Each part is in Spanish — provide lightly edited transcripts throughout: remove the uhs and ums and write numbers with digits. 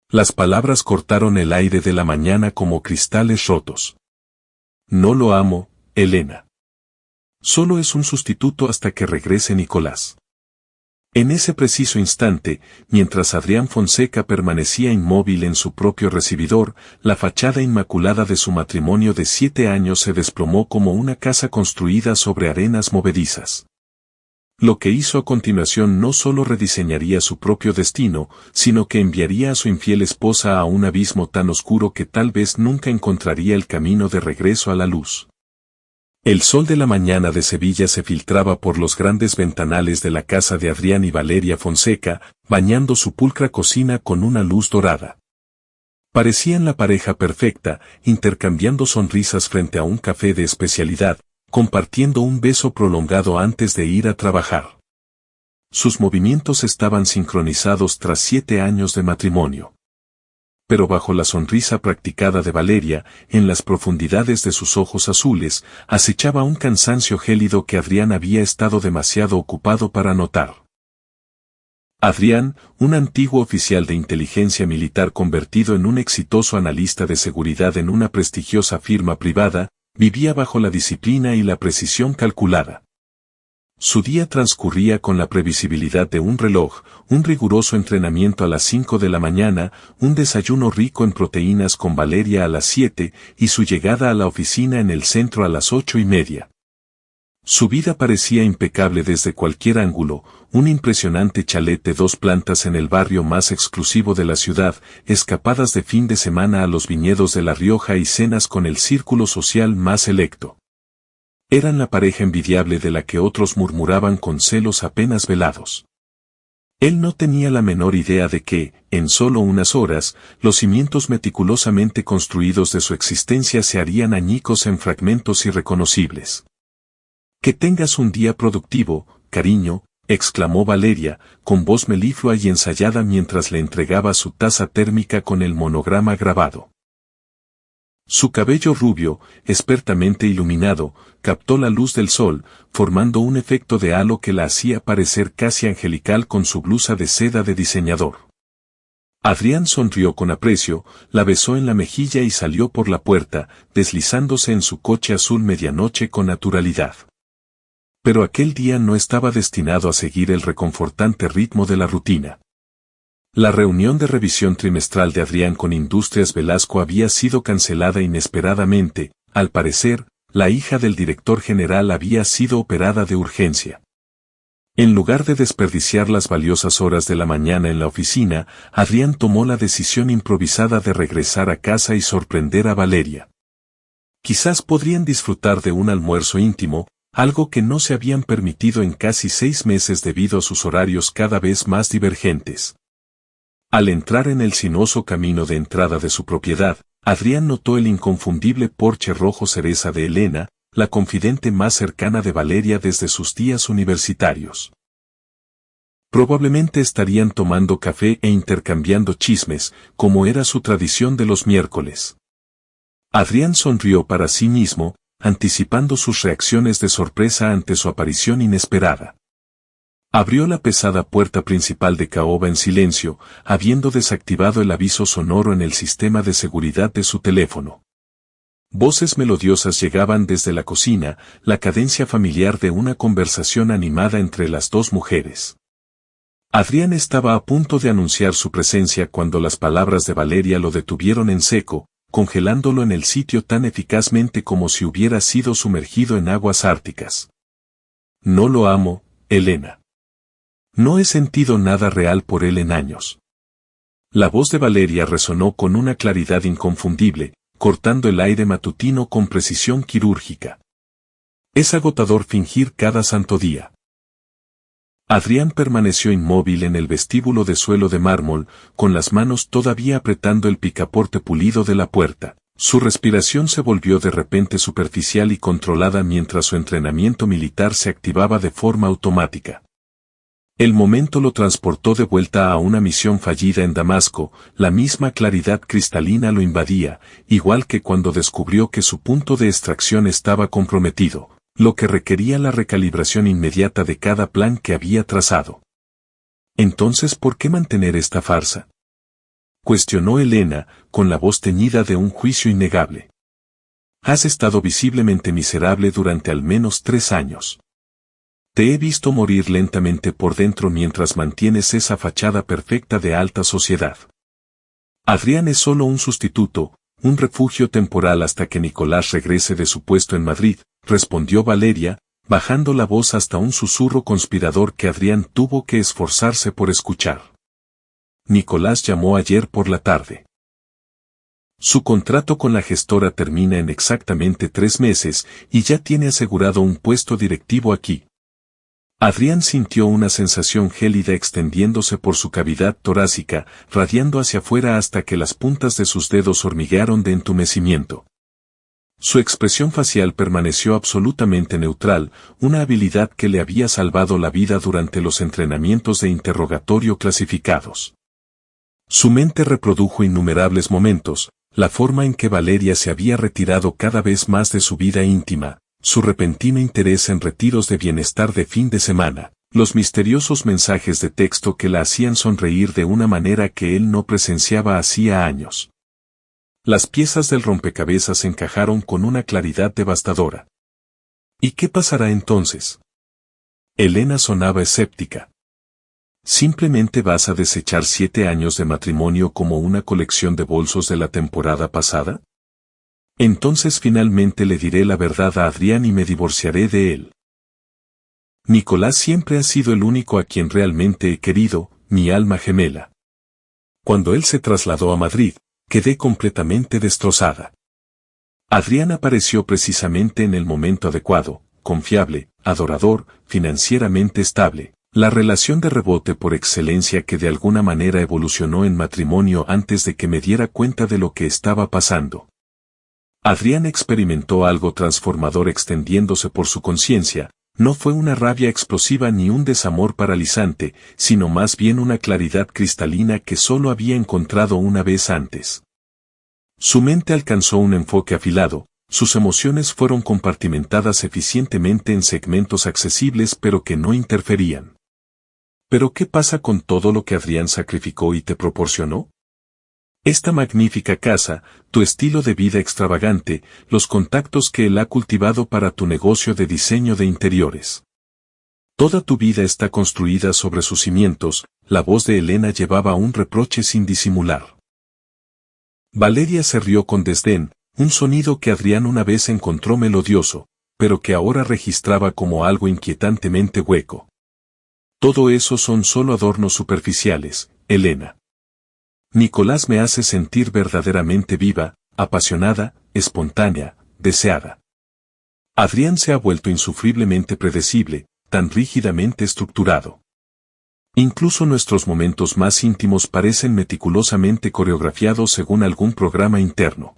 Las palabras cortaron el aire de la mañana como cristales rotos. No lo amo, Elena. Solo es un sustituto hasta que regrese Nicolás. En ese preciso instante, mientras Adrián Fonseca permanecía inmóvil en su propio recibidor, la fachada inmaculada de su matrimonio de 7 años se desplomó como una casa construida sobre arenas movedizas. Lo que hizo a continuación no solo rediseñaría su propio destino, sino que enviaría a su infiel esposa a un abismo tan oscuro que tal vez nunca encontraría el camino de regreso a la luz. El sol de la mañana de Sevilla se filtraba por los grandes ventanales de la casa de Adrián y Valeria Fonseca, bañando su pulcra cocina con una luz dorada. Parecían la pareja perfecta, intercambiando sonrisas frente a un café de especialidad, compartiendo un beso prolongado antes de ir a trabajar. Sus movimientos estaban sincronizados tras 7 años de matrimonio. Pero bajo la sonrisa practicada de Valeria, en las profundidades de sus ojos azules, acechaba un cansancio gélido que Adrián había estado demasiado ocupado para notar. Adrián, un antiguo oficial de inteligencia militar convertido en un exitoso analista de seguridad en una prestigiosa firma privada, vivía bajo la disciplina y la precisión calculada. Su día transcurría con la previsibilidad de un reloj, un riguroso entrenamiento a las 5 de la mañana, un desayuno rico en proteínas con Valeria a las 7 y su llegada a la oficina en el centro a las 8:30. Su vida parecía impecable desde cualquier ángulo, un impresionante chalet de 2 plantas en el barrio más exclusivo de la ciudad, escapadas de fin de semana a los viñedos de La Rioja y cenas con el círculo social más selecto. Eran la pareja envidiable de la que otros murmuraban con celos apenas velados. Él no tenía la menor idea de que, en solo unas horas, los cimientos meticulosamente construidos de su existencia se harían añicos en fragmentos irreconocibles. «Que tengas un día productivo, cariño», exclamó Valeria, con voz meliflua y ensayada mientras le entregaba su taza térmica con el monograma grabado. Su cabello rubio, expertamente iluminado, captó la luz del sol, formando un efecto de halo que la hacía parecer casi angelical con su blusa de seda de diseñador. Adrián sonrió con aprecio, la besó en la mejilla y salió por la puerta, deslizándose en su coche azul medianoche con naturalidad. Pero aquel día no estaba destinado a seguir el reconfortante ritmo de la rutina. La reunión de revisión trimestral de Adrián con Industrias Velasco había sido cancelada inesperadamente. Al parecer, la hija del director general había sido operada de urgencia. En lugar de desperdiciar las valiosas horas de la mañana en la oficina, Adrián tomó la decisión improvisada de regresar a casa y sorprender a Valeria. Quizás podrían disfrutar de un almuerzo íntimo, algo que no se habían permitido en casi 6 meses debido a sus horarios cada vez más divergentes. Al entrar en el sinuoso camino de entrada de su propiedad, Adrián notó el inconfundible porche rojo cereza de Elena, la confidente más cercana de Valeria desde sus días universitarios. Probablemente estarían tomando café e intercambiando chismes, como era su tradición de los miércoles. Adrián sonrió para sí mismo, anticipando sus reacciones de sorpresa ante su aparición inesperada. Abrió la pesada puerta principal de caoba en silencio, habiendo desactivado el aviso sonoro en el sistema de seguridad de su teléfono. Voces melodiosas llegaban desde la cocina, la cadencia familiar de una conversación animada entre las 2 mujeres. Adrián estaba a punto de anunciar su presencia cuando las palabras de Valeria lo detuvieron en seco, congelándolo en el sitio tan eficazmente como si hubiera sido sumergido en aguas árticas. No lo amo, Elena. No he sentido nada real por él en años. La voz de Valeria resonó con una claridad inconfundible, cortando el aire matutino con precisión quirúrgica. Es agotador fingir cada santo día. Adrián permaneció inmóvil en el vestíbulo de suelo de mármol, con las manos todavía apretando el picaporte pulido de la puerta. Su respiración se volvió de repente superficial y controlada mientras su entrenamiento militar se activaba de forma automática. El momento lo transportó de vuelta a una misión fallida en Damasco, la misma claridad cristalina lo invadía, igual que cuando descubrió que su punto de extracción estaba comprometido, lo que requería la recalibración inmediata de cada plan que había trazado. Entonces, ¿por qué mantener esta farsa? cuestionó Elena, con la voz teñida de un juicio innegable. Has estado visiblemente miserable durante al menos 3 años. Te he visto morir lentamente por dentro mientras mantienes esa fachada perfecta de alta sociedad. Adrián es solo un sustituto, un refugio temporal hasta que Nicolás regrese de su puesto en Madrid, respondió Valeria, bajando la voz hasta un susurro conspirador que Adrián tuvo que esforzarse por escuchar. Nicolás llamó ayer por la tarde. Su contrato con la gestora termina en exactamente 3 meses y ya tiene asegurado un puesto directivo aquí. Adrián sintió una sensación gélida extendiéndose por su cavidad torácica, radiando hacia afuera hasta que las puntas de sus dedos hormiguearon de entumecimiento. Su expresión facial permaneció absolutamente neutral, una habilidad que le había salvado la vida durante los entrenamientos de interrogatorio clasificados. Su mente reprodujo innumerables momentos, la forma en que Valeria se había retirado cada vez más de su vida íntima, su repentino interés en retiros de bienestar de fin de semana, los misteriosos mensajes de texto que la hacían sonreír de una manera que él no presenciaba hacía años. Las piezas del rompecabezas encajaron con una claridad devastadora. ¿Y qué pasará entonces? Elena sonaba escéptica. ¿Simplemente vas a desechar 7 años de matrimonio como una colección de bolsos de la temporada pasada? Entonces finalmente le diré la verdad a Adrián y me divorciaré de él. Nicolás siempre ha sido el único a quien realmente he querido, mi alma gemela. Cuando él se trasladó a Madrid, quedé completamente destrozada. Adrián apareció precisamente en el momento adecuado, confiable, adorador, financieramente estable, la relación de rebote por excelencia que de alguna manera evolucionó en matrimonio antes de que me diera cuenta de lo que estaba pasando. Adrián experimentó algo transformador extendiéndose por su conciencia, no fue una rabia explosiva ni un desamor paralizante, sino más bien una claridad cristalina que solo había encontrado una vez antes. Su mente alcanzó un enfoque afilado, sus emociones fueron compartimentadas eficientemente en segmentos accesibles pero que no interferían. ¿Pero qué pasa con todo lo que Adrián sacrificó y te proporcionó? Esta magnífica casa, tu estilo de vida extravagante, los contactos que él ha cultivado para tu negocio de diseño de interiores. Toda tu vida está construida sobre sus cimientos, la voz de Elena llevaba un reproche sin disimular. Valeria se rió con desdén, un sonido que Adrián una vez encontró melodioso, pero que ahora registraba como algo inquietantemente hueco. Todo eso son solo adornos superficiales, Elena. Nicolás me hace sentir verdaderamente viva, apasionada, espontánea, deseada. Adrián se ha vuelto insufriblemente predecible, tan rígidamente estructurado. Incluso nuestros momentos más íntimos parecen meticulosamente coreografiados según algún programa interno.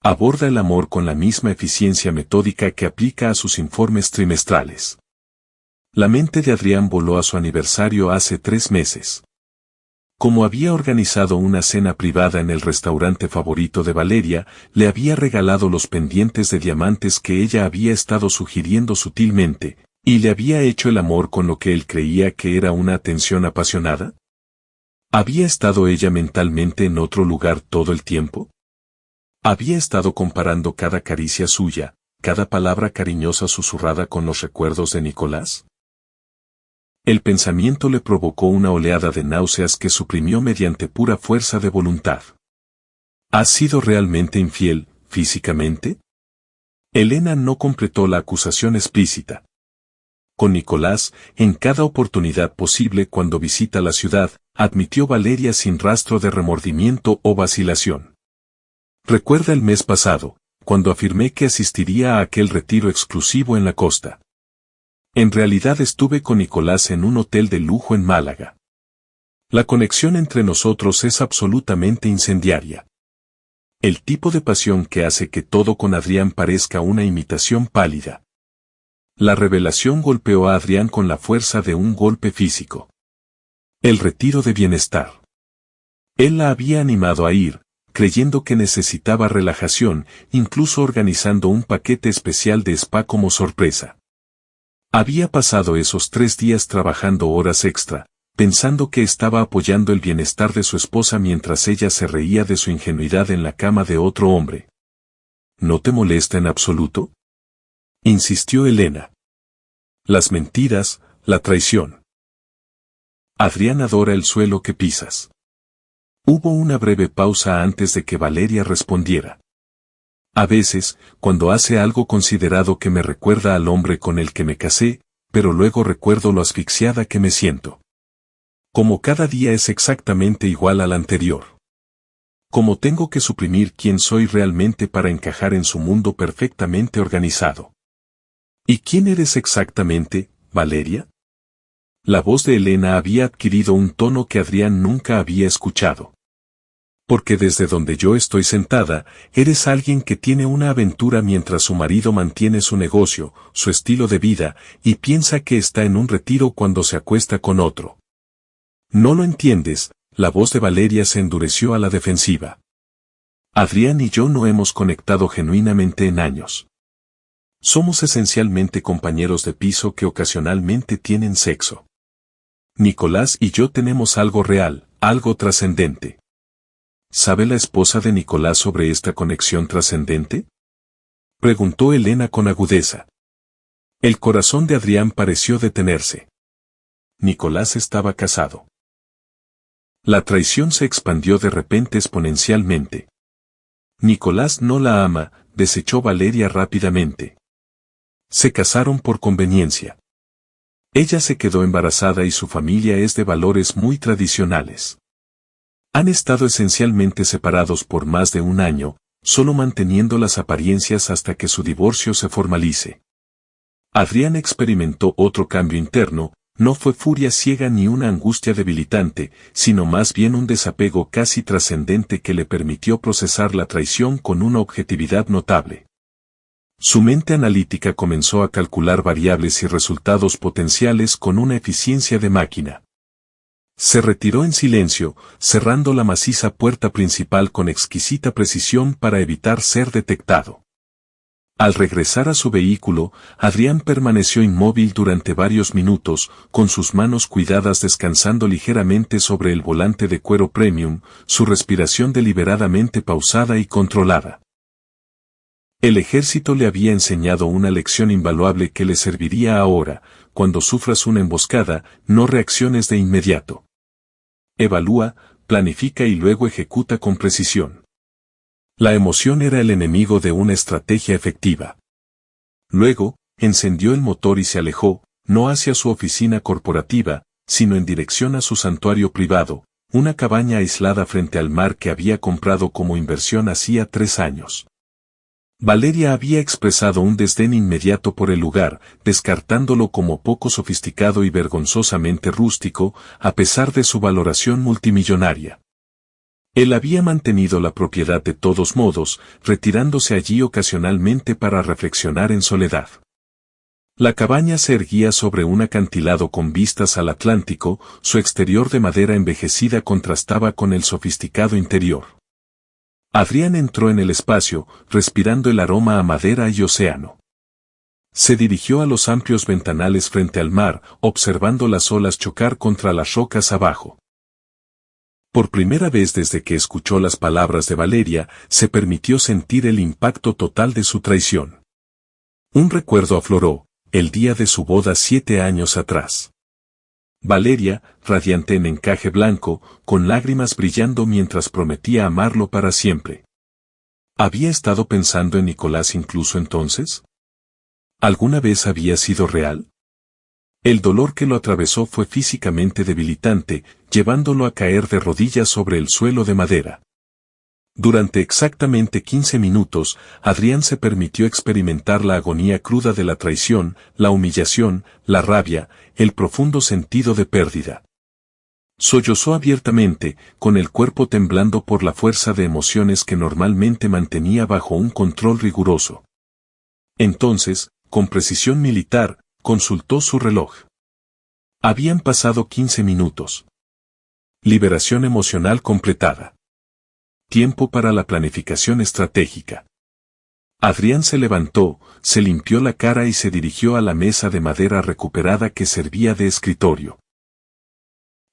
Aborda el amor con la misma eficiencia metódica que aplica a sus informes trimestrales. La mente de Adrián voló a su aniversario hace 3 meses. Como había organizado una cena privada en el restaurante favorito de Valeria, le había regalado los pendientes de diamantes que ella había estado sugiriendo sutilmente, y le había hecho el amor con lo que él creía que era una atención apasionada. ¿Había estado ella mentalmente en otro lugar todo el tiempo? ¿Había estado comparando cada caricia suya, cada palabra cariñosa susurrada con los recuerdos de Nicolás? El pensamiento le provocó una oleada de náuseas que suprimió mediante pura fuerza de voluntad. ¿Has sido realmente infiel, físicamente? Elena no completó la acusación explícita. Con Nicolás, en cada oportunidad posible cuando visita la ciudad, admitió Valeria sin rastro de remordimiento o vacilación. Recuerda el mes pasado, cuando afirmé que asistiría a aquel retiro exclusivo en la costa. En realidad estuve con Nicolás en un hotel de lujo en Málaga. La conexión entre nosotros es absolutamente incendiaria. El tipo de pasión que hace que todo con Adrián parezca una imitación pálida. La revelación golpeó a Adrián con la fuerza de un golpe físico. El retiro de bienestar. Él la había animado a ir, creyendo que necesitaba relajación, incluso organizando un paquete especial de spa como sorpresa. Había pasado esos 3 días trabajando horas extra, pensando que estaba apoyando el bienestar de su esposa mientras ella se reía de su ingenuidad en la cama de otro hombre. ¿No te molesta en absoluto?, insistió Elena. Las mentiras, la traición. Adrián adora el suelo que pisas. Hubo una breve pausa antes de que Valeria respondiera. A veces, cuando hace algo considerado que me recuerda al hombre con el que me casé, pero luego recuerdo lo asfixiada que me siento. Como cada día es exactamente igual al anterior. Como tengo que suprimir quién soy realmente para encajar en su mundo perfectamente organizado. ¿Y quién eres exactamente, Valeria? La voz de Elena había adquirido un tono que Adrián nunca había escuchado. Porque desde donde yo estoy sentada, eres alguien que tiene una aventura mientras su marido mantiene su negocio, su estilo de vida, y piensa que está en un retiro cuando se acuesta con otro. ¿No lo entiendes? La voz de Valeria se endureció a la defensiva. Adrián y yo no hemos conectado genuinamente en años. Somos esencialmente compañeros de piso que ocasionalmente tienen sexo. Nicolás y yo tenemos algo real, algo trascendente. ¿Sabe la esposa de Nicolás sobre esta conexión trascendente?, preguntó Elena con agudeza. El corazón de Adrián pareció detenerse. Nicolás estaba casado. La traición se expandió de repente exponencialmente. Nicolás no la ama, desechó Valeria rápidamente. Se casaron por conveniencia. Ella se quedó embarazada y su familia es de valores muy tradicionales. Han estado esencialmente separados por más de un año, solo manteniendo las apariencias hasta que su divorcio se formalice. Adrián experimentó otro cambio interno, no fue furia ciega ni una angustia debilitante, sino más bien un desapego casi trascendente que le permitió procesar la traición con una objetividad notable. Su mente analítica comenzó a calcular variables y resultados potenciales con una eficiencia de máquina. Se retiró en silencio, cerrando la maciza puerta principal con exquisita precisión para evitar ser detectado. Al regresar a su vehículo, Adrián permaneció inmóvil durante varios minutos, con sus manos cuidadas descansando ligeramente sobre el volante de cuero premium, su respiración deliberadamente pausada y controlada. El ejército le había enseñado una lección invaluable que le serviría ahora: cuando sufras una emboscada, no reacciones de inmediato. Evalúa, planifica y luego ejecuta con precisión. La emoción era el enemigo de una estrategia efectiva. Luego, encendió el motor y se alejó, no hacia su oficina corporativa, sino en dirección a su santuario privado, una cabaña aislada frente al mar que había comprado como inversión hacía 3 años. Valeria había expresado un desdén inmediato por el lugar, descartándolo como poco sofisticado y vergonzosamente rústico, a pesar de su valoración multimillonaria. Él había mantenido la propiedad de todos modos, retirándose allí ocasionalmente para reflexionar en soledad. La cabaña se erguía sobre un acantilado con vistas al Atlántico, su exterior de madera envejecida contrastaba con el sofisticado interior. Adrián entró en el espacio, respirando el aroma a madera y océano. Se dirigió a los amplios ventanales frente al mar, observando las olas chocar contra las rocas abajo. Por primera vez desde que escuchó las palabras de Valeria, se permitió sentir el impacto total de su traición. Un recuerdo afloró, el día de su boda 7 años atrás. Valeria, radiante en encaje blanco, con lágrimas brillando mientras prometía amarlo para siempre. ¿Había estado pensando en Nicolás incluso entonces? ¿Alguna vez había sido real? El dolor que lo atravesó fue físicamente debilitante, llevándolo a caer de rodillas sobre el suelo de madera. Durante exactamente 15 minutos, Adrián se permitió experimentar la agonía cruda de la traición, la humillación, la rabia, el profundo sentido de pérdida. Sollozó abiertamente, con el cuerpo temblando por la fuerza de emociones que normalmente mantenía bajo un control riguroso. Entonces, con precisión militar, consultó su reloj. Habían pasado 15 minutos. Liberación emocional completada. Tiempo para la planificación estratégica. Adrián se levantó, se limpió la cara y se dirigió a la mesa de madera recuperada que servía de escritorio.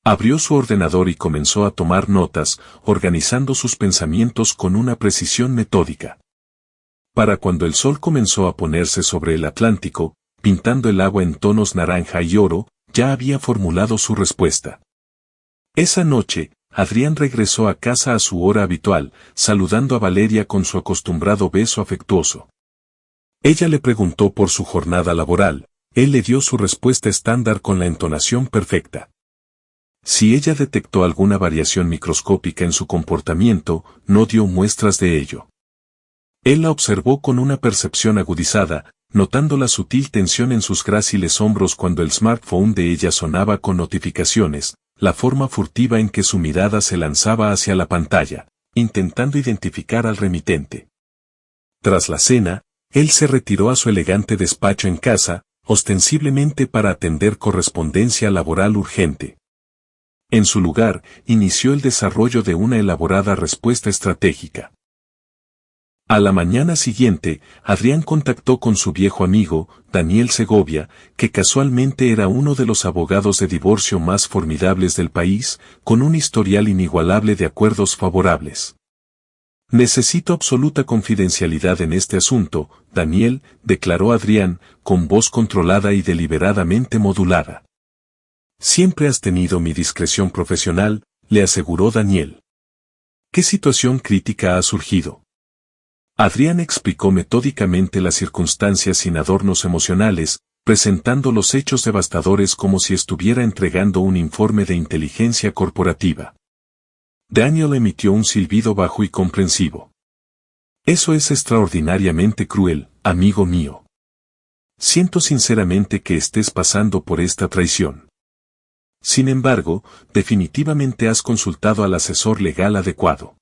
Abrió su ordenador y comenzó a tomar notas, organizando sus pensamientos con una precisión metódica. Para cuando el sol comenzó a ponerse sobre el Atlántico, pintando el agua en tonos naranja y oro, ya había formulado su respuesta. Esa noche, Adrián regresó a casa a su hora habitual, saludando a Valeria con su acostumbrado beso afectuoso. Ella le preguntó por su jornada laboral, él le dio su respuesta estándar con la entonación perfecta. Si ella detectó alguna variación microscópica en su comportamiento, no dio muestras de ello. Él la observó con una percepción agudizada, notando la sutil tensión en sus gráciles hombros cuando el smartphone de ella sonaba con notificaciones, la forma furtiva en que su mirada se lanzaba hacia la pantalla, intentando identificar al remitente. Tras la cena, él se retiró a su elegante despacho en casa, ostensiblemente para atender correspondencia laboral urgente. En su lugar, inició el desarrollo de una elaborada respuesta estratégica. A la mañana siguiente, Adrián contactó con su viejo amigo, Daniel Segovia, que casualmente era uno de los abogados de divorcio más formidables del país, con un historial inigualable de acuerdos favorables. Necesito absoluta confidencialidad en este asunto, Daniel, declaró Adrián, con voz controlada y deliberadamente modulada. Siempre has tenido mi discreción profesional, le aseguró Daniel. ¿Qué situación crítica ha surgido? Adrián explicó metódicamente las circunstancias sin adornos emocionales, presentando los hechos devastadores como si estuviera entregando un informe de inteligencia corporativa. Daniel emitió un silbido bajo y comprensivo. Eso es extraordinariamente cruel, amigo mío. Siento sinceramente que estés pasando por esta traición. Sin embargo, definitivamente has consultado al asesor legal adecuado.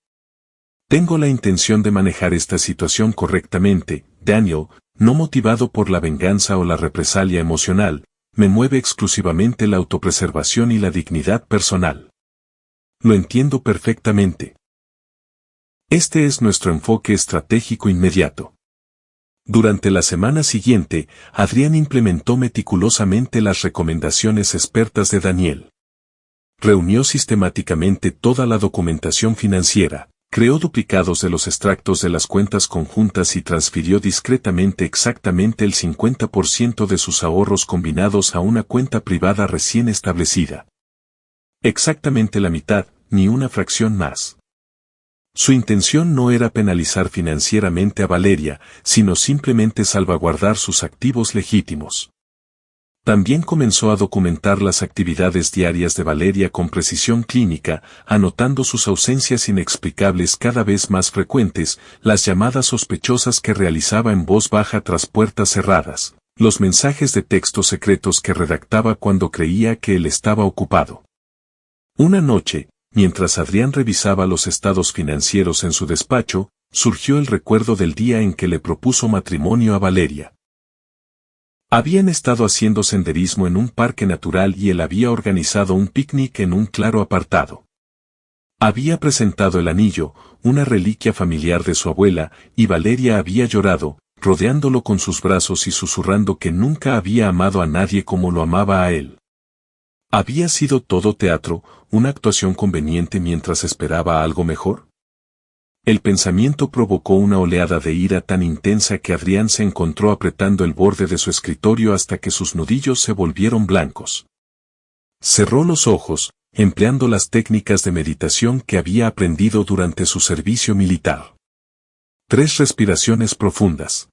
Tengo la intención de manejar esta situación correctamente, Daniel, no motivado por la venganza o la represalia emocional, me mueve exclusivamente la autopreservación y la dignidad personal. Lo entiendo perfectamente. Este es nuestro enfoque estratégico inmediato. Durante la semana siguiente, Adrián implementó meticulosamente las recomendaciones expertas de Daniel. Reunió sistemáticamente toda la documentación financiera, creó duplicados de los extractos de las cuentas conjuntas y transfirió discretamente exactamente el 50% de sus ahorros combinados a una cuenta privada recién establecida. Exactamente la mitad, ni una fracción más. Su intención no era penalizar financieramente a Valeria, sino simplemente salvaguardar sus activos legítimos. También comenzó a documentar las actividades diarias de Valeria con precisión clínica, anotando sus ausencias inexplicables cada vez más frecuentes, las llamadas sospechosas que realizaba en voz baja tras puertas cerradas, los mensajes de texto secretos que redactaba cuando creía que él estaba ocupado. Una noche, mientras Adrián revisaba los estados financieros en su despacho, surgió el recuerdo del día en que le propuso matrimonio a Valeria. Habían estado haciendo senderismo en un parque natural y él había organizado un picnic en un claro apartado. Había presentado el anillo, una reliquia familiar de su abuela, y Valeria había llorado, rodeándolo con sus brazos y susurrando que nunca había amado a nadie como lo amaba a él. ¿Había sido todo teatro, una actuación conveniente mientras esperaba algo mejor? El pensamiento provocó una oleada de ira tan intensa que Adrián se encontró apretando el borde de su escritorio hasta que sus nudillos se volvieron blancos. Cerró los ojos, empleando las técnicas de meditación que había aprendido durante su servicio militar. 3 respiraciones profundas.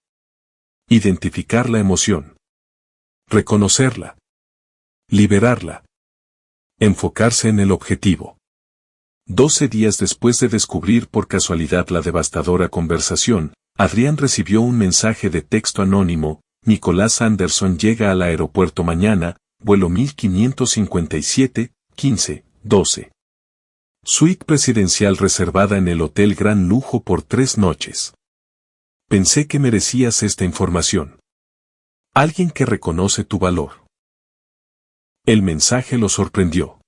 Identificar la emoción. Reconocerla. Liberarla. Enfocarse en el objetivo. 12 días después de descubrir por casualidad la devastadora conversación, Adrián recibió un mensaje de texto anónimo: Nicolás Anderson llega al aeropuerto mañana, vuelo 1557, 15:12. Suite presidencial reservada en el Hotel Gran Lujo por 3 noches. Pensé que merecías esta información. Alguien que reconoce tu valor. El mensaje lo sorprendió.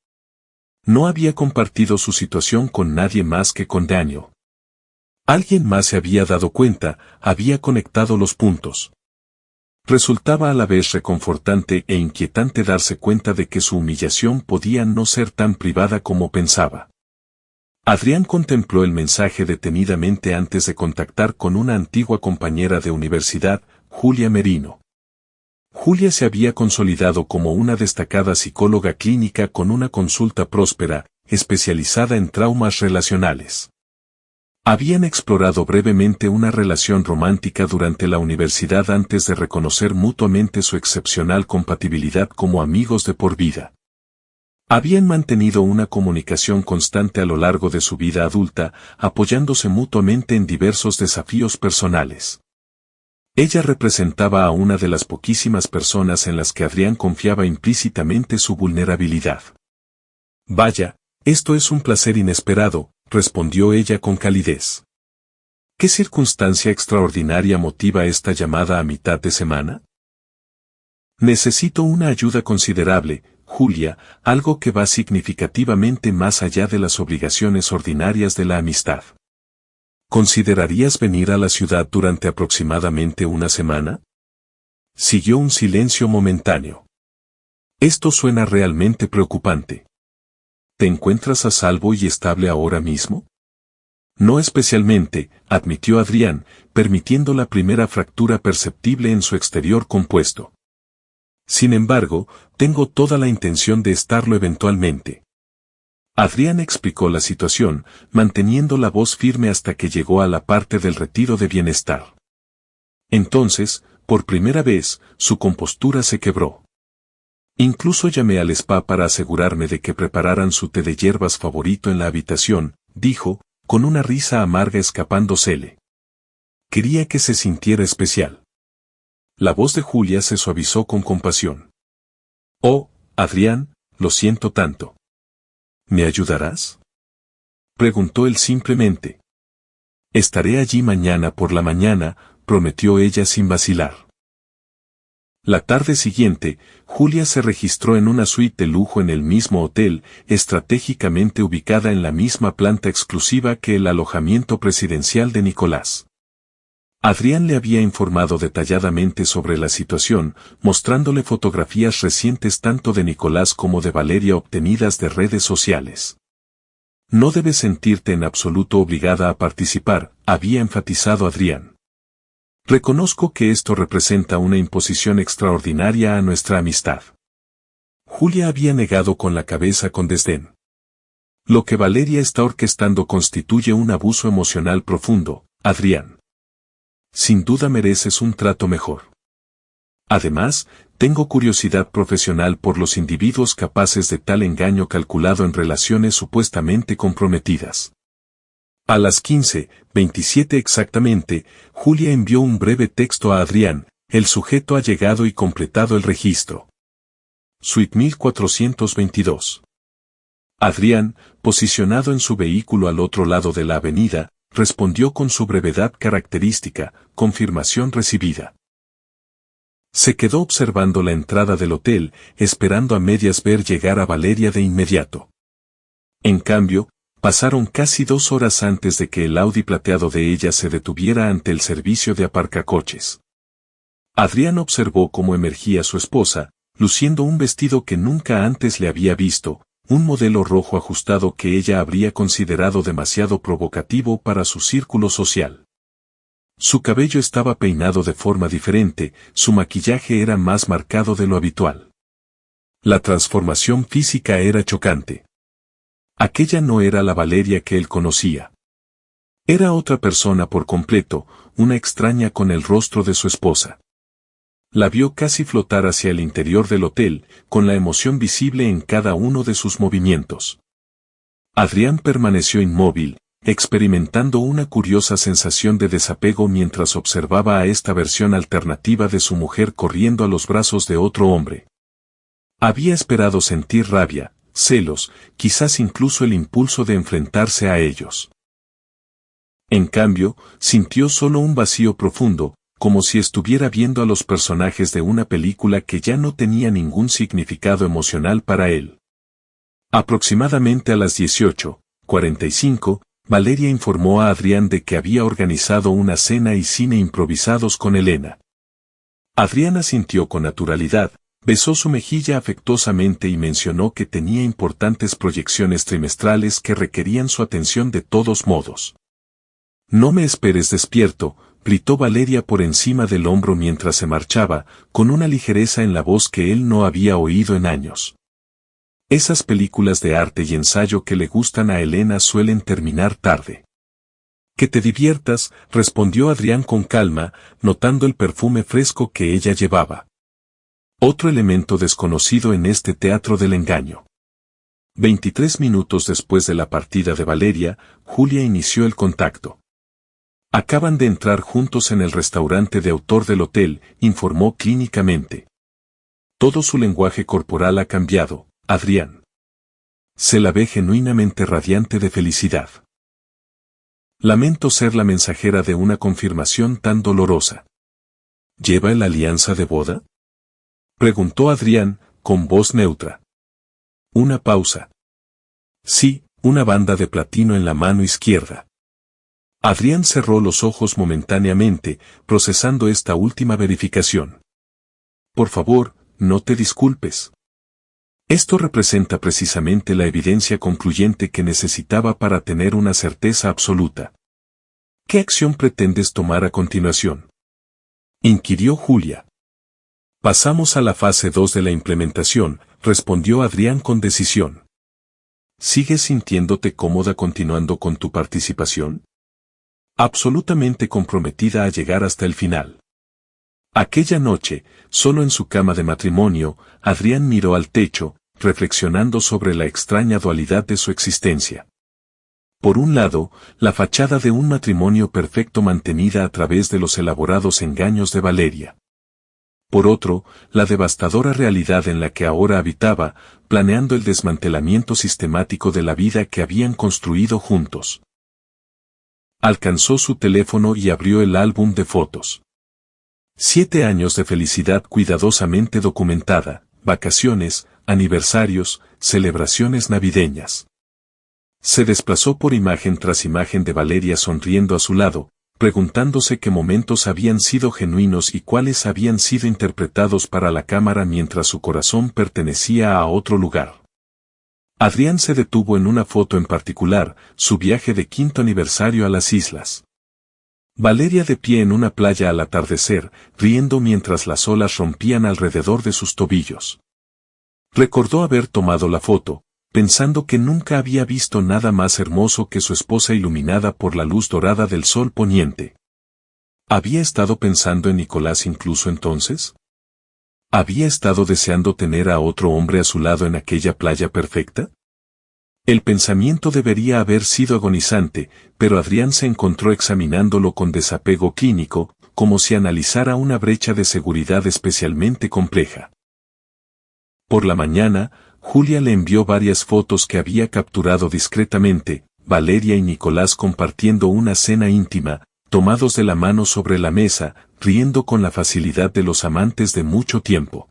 No había compartido su situación con nadie más que con Daniel. Alguien más se había dado cuenta, había conectado los puntos. Resultaba a la vez reconfortante e inquietante darse cuenta de que su humillación podía no ser tan privada como pensaba. Adrián contempló el mensaje detenidamente antes de contactar con una antigua compañera de universidad, Julia Merino. Julia se había consolidado como una destacada psicóloga clínica con una consulta próspera, especializada en traumas relacionales. Habían explorado brevemente una relación romántica durante la universidad antes de reconocer mutuamente su excepcional compatibilidad como amigos de por vida. Habían mantenido una comunicación constante a lo largo de su vida adulta, apoyándose mutuamente en diversos desafíos personales. Ella representaba a una de las poquísimas personas en las que Adrián confiaba implícitamente su vulnerabilidad. Vaya, esto es un placer inesperado, respondió ella con calidez. ¿Qué circunstancia extraordinaria motiva esta llamada a mitad de semana? Necesito una ayuda considerable, Julia, algo que va significativamente más allá de las obligaciones ordinarias de la amistad. ¿Considerarías venir a la ciudad durante aproximadamente una semana? Siguió un silencio momentáneo. Esto suena realmente preocupante. ¿Te encuentras a salvo y estable ahora mismo? No especialmente, admitió Adrián, permitiendo la primera fractura perceptible en su exterior compuesto. Sin embargo, tengo toda la intención de estarlo eventualmente. Adrián explicó la situación, manteniendo la voz firme hasta que llegó a la parte del retiro de bienestar. Entonces, por primera vez, su compostura se quebró. Incluso llamé al spa para asegurarme de que prepararan su té de hierbas favorito en la habitación, dijo, con una risa amarga escapándosele. Quería que se sintiera especial. La voz de Julia se suavizó con compasión. Oh, Adrián, lo siento tanto. ¿Me ayudarás? Preguntó él simplemente. Estaré allí mañana por la mañana, prometió ella sin vacilar. La tarde siguiente, Julia se registró en una suite de lujo en el mismo hotel, estratégicamente ubicada en la misma planta exclusiva que el alojamiento presidencial de Nicolás. Adrián le había informado detalladamente sobre la situación, mostrándole fotografías recientes tanto de Nicolás como de Valeria obtenidas de redes sociales. No debes sentirte en absoluto obligada a participar, había enfatizado Adrián. Reconozco que esto representa una imposición extraordinaria a nuestra amistad. Julia había negado con la cabeza con desdén. Lo que Valeria está orquestando constituye un abuso emocional profundo, Adrián. Sin duda mereces un trato mejor. Además, tengo curiosidad profesional por los individuos capaces de tal engaño calculado en relaciones supuestamente comprometidas. A las 15:27 exactamente, Julia envió un breve texto a Adrián, el sujeto ha llegado y completado el registro. Suite 1422. Adrián, posicionado en su vehículo al otro lado de la avenida, respondió con su brevedad característica, confirmación recibida. Se quedó observando la entrada del hotel, esperando a medias ver llegar a Valeria de inmediato. En cambio, pasaron casi 2 horas antes de que el Audi plateado de ella se detuviera ante el servicio de aparcacoches. Adrián observó cómo emergía su esposa, luciendo un vestido que nunca antes le había visto, un modelo rojo ajustado que ella habría considerado demasiado provocativo para su círculo social. Su cabello estaba peinado de forma diferente, su maquillaje era más marcado de lo habitual. La transformación física era chocante. Aquella no era la Valeria que él conocía. Era otra persona por completo, una extraña con el rostro de su esposa. La vio casi flotar hacia el interior del hotel, con la emoción visible en cada uno de sus movimientos. Adrián permaneció inmóvil, experimentando una curiosa sensación de desapego mientras observaba a esta versión alternativa de su mujer corriendo a los brazos de otro hombre. Había esperado sentir rabia, celos, quizás incluso el impulso de enfrentarse a ellos. En cambio, sintió solo un vacío profundo, como si estuviera viendo a los personajes de una película que ya no tenía ningún significado emocional para él. Aproximadamente a las 18:45, Valeria informó a Adrián de que había organizado una cena y cine improvisados con Elena. Adrián asintió con naturalidad, besó su mejilla afectuosamente y mencionó que tenía importantes proyecciones trimestrales que requerían su atención de todos modos. No me esperes despierto, gritó Valeria por encima del hombro mientras se marchaba, con una ligereza en la voz que él no había oído en años. Esas películas de arte y ensayo que le gustan a Elena suelen terminar tarde. Que te diviertas, respondió Adrián con calma, notando el perfume fresco que ella llevaba. Otro elemento desconocido en este teatro del engaño. 23 minutos después de la partida de Valeria, Julia inició el contacto. Acaban de entrar juntos en el restaurante de autor del hotel, informó clínicamente. Todo su lenguaje corporal ha cambiado, Adrián. Se la ve genuinamente radiante de felicidad. Lamento ser la mensajera de una confirmación tan dolorosa. ¿Lleva el alianza de boda? Preguntó Adrián, con voz neutra. Una pausa. Sí, una banda de platino en la mano izquierda. Adrián cerró los ojos momentáneamente, procesando esta última verificación. Por favor, no te disculpes. Esto representa precisamente la evidencia concluyente que necesitaba para tener una certeza absoluta. ¿Qué acción pretendes tomar a continuación? Inquirió Julia. Pasamos a la fase 2 de la implementación, respondió Adrián con decisión. ¿Sigues sintiéndote cómoda continuando con tu participación? Absolutamente comprometida a llegar hasta el final. Aquella noche, solo en su cama de matrimonio, Adrián miró al techo, reflexionando sobre la extraña dualidad de su existencia. Por un lado, la fachada de un matrimonio perfecto mantenida a través de los elaborados engaños de Valeria. Por otro, la devastadora realidad en la que ahora habitaba, planeando el desmantelamiento sistemático de la vida que habían construido juntos. Alcanzó su teléfono y abrió el álbum de fotos. 7 años de felicidad cuidadosamente documentada, vacaciones, aniversarios, celebraciones navideñas. Se desplazó por imagen tras imagen de Valeria sonriendo a su lado, preguntándose qué momentos habían sido genuinos y cuáles habían sido interpretados para la cámara mientras su corazón pertenecía a otro lugar. Adrián se detuvo en una foto en particular, su viaje de 5º aniversario a las islas. Valeria de pie en una playa al atardecer, riendo mientras las olas rompían alrededor de sus tobillos. Recordó haber tomado la foto, pensando que nunca había visto nada más hermoso que su esposa iluminada por la luz dorada del sol poniente. ¿Había estado pensando en Nicolás incluso entonces? ¿Había estado deseando tener a otro hombre a su lado en aquella playa perfecta? El pensamiento debería haber sido agonizante, pero Adrián se encontró examinándolo con desapego clínico, como si analizara una brecha de seguridad especialmente compleja. Por la mañana, Julia le envió varias fotos que había capturado discretamente, Valeria y Nicolás compartiendo una cena íntima, tomados de la mano sobre la mesa, riendo con la facilidad de los amantes de mucho tiempo.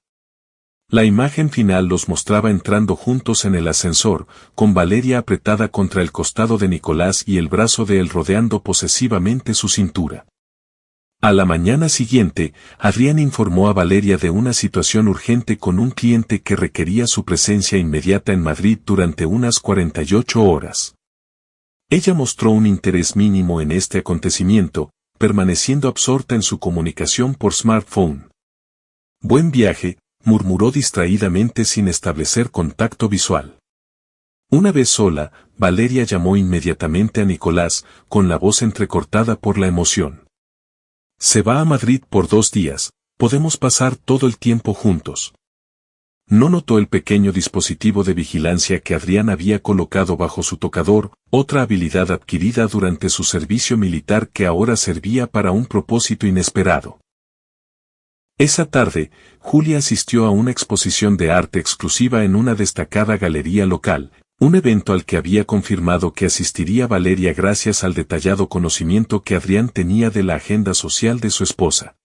La imagen final los mostraba entrando juntos en el ascensor, con Valeria apretada contra el costado de Nicolás y el brazo de él rodeando posesivamente su cintura. A la mañana siguiente, Adrián informó a Valeria de una situación urgente con un cliente que requería su presencia inmediata en Madrid durante unas 48 horas. Ella mostró un interés mínimo en este acontecimiento, permaneciendo absorta en su comunicación por smartphone. Buen viaje, murmuró distraídamente sin establecer contacto visual. Una vez sola, Valeria llamó inmediatamente a Nicolás, con la voz entrecortada por la emoción. Se va a Madrid por 2 días, podemos pasar todo el tiempo juntos. No notó el pequeño dispositivo de vigilancia que Adrián había colocado bajo su tocador, otra habilidad adquirida durante su servicio militar que ahora servía para un propósito inesperado. Esa tarde, Julia asistió a una exposición de arte exclusiva en una destacada galería local, un evento al que había confirmado que asistiría Valeria gracias al detallado conocimiento que Adrián tenía de la agenda social de su esposa.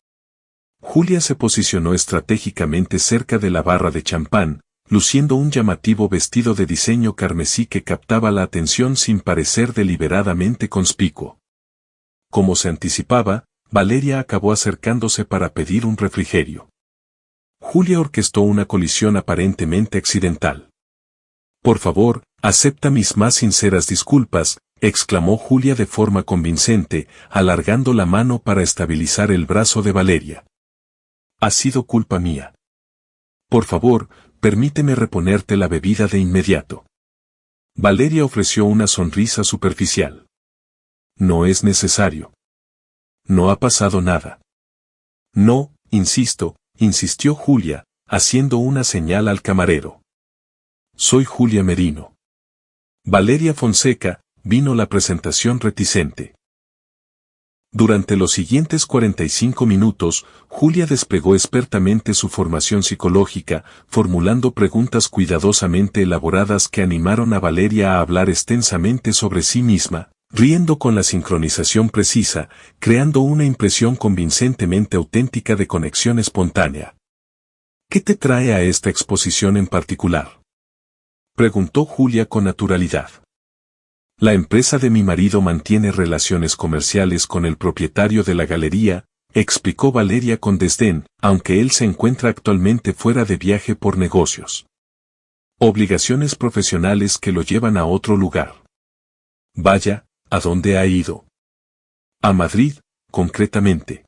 Julia se posicionó estratégicamente cerca de la barra de champán, luciendo un llamativo vestido de diseño carmesí que captaba la atención sin parecer deliberadamente conspicuo. Como se anticipaba, Valeria acabó acercándose para pedir un refrigerio. Julia orquestó una colisión aparentemente accidental. «Por favor, acepta mis más sinceras disculpas», exclamó Julia de forma convincente, alargando la mano para estabilizar el brazo de Valeria. «Ha sido culpa mía. Por favor, permíteme reponerte la bebida de inmediato». Valeria ofreció una sonrisa superficial. «No es necesario. No ha pasado nada». «No, insistió Julia, haciendo una señal al camarero. «Soy Julia Merino». Valeria Fonseca, vino la presentación reticente. Durante los siguientes 45 minutos, Julia desplegó expertamente su formación psicológica, formulando preguntas cuidadosamente elaboradas que animaron a Valeria a hablar extensamente sobre sí misma, riendo con la sincronización precisa, creando una impresión convincentemente auténtica de conexión espontánea. «¿Qué te trae a esta exposición en particular?», preguntó Julia con naturalidad. «La empresa de mi marido mantiene relaciones comerciales con el propietario de la galería», explicó Valeria con desdén, aunque él se encuentra actualmente fuera de viaje por negocios. «Obligaciones profesionales que lo llevan a otro lugar». «Vaya, ¿a dónde ha ido?». «A Madrid, concretamente».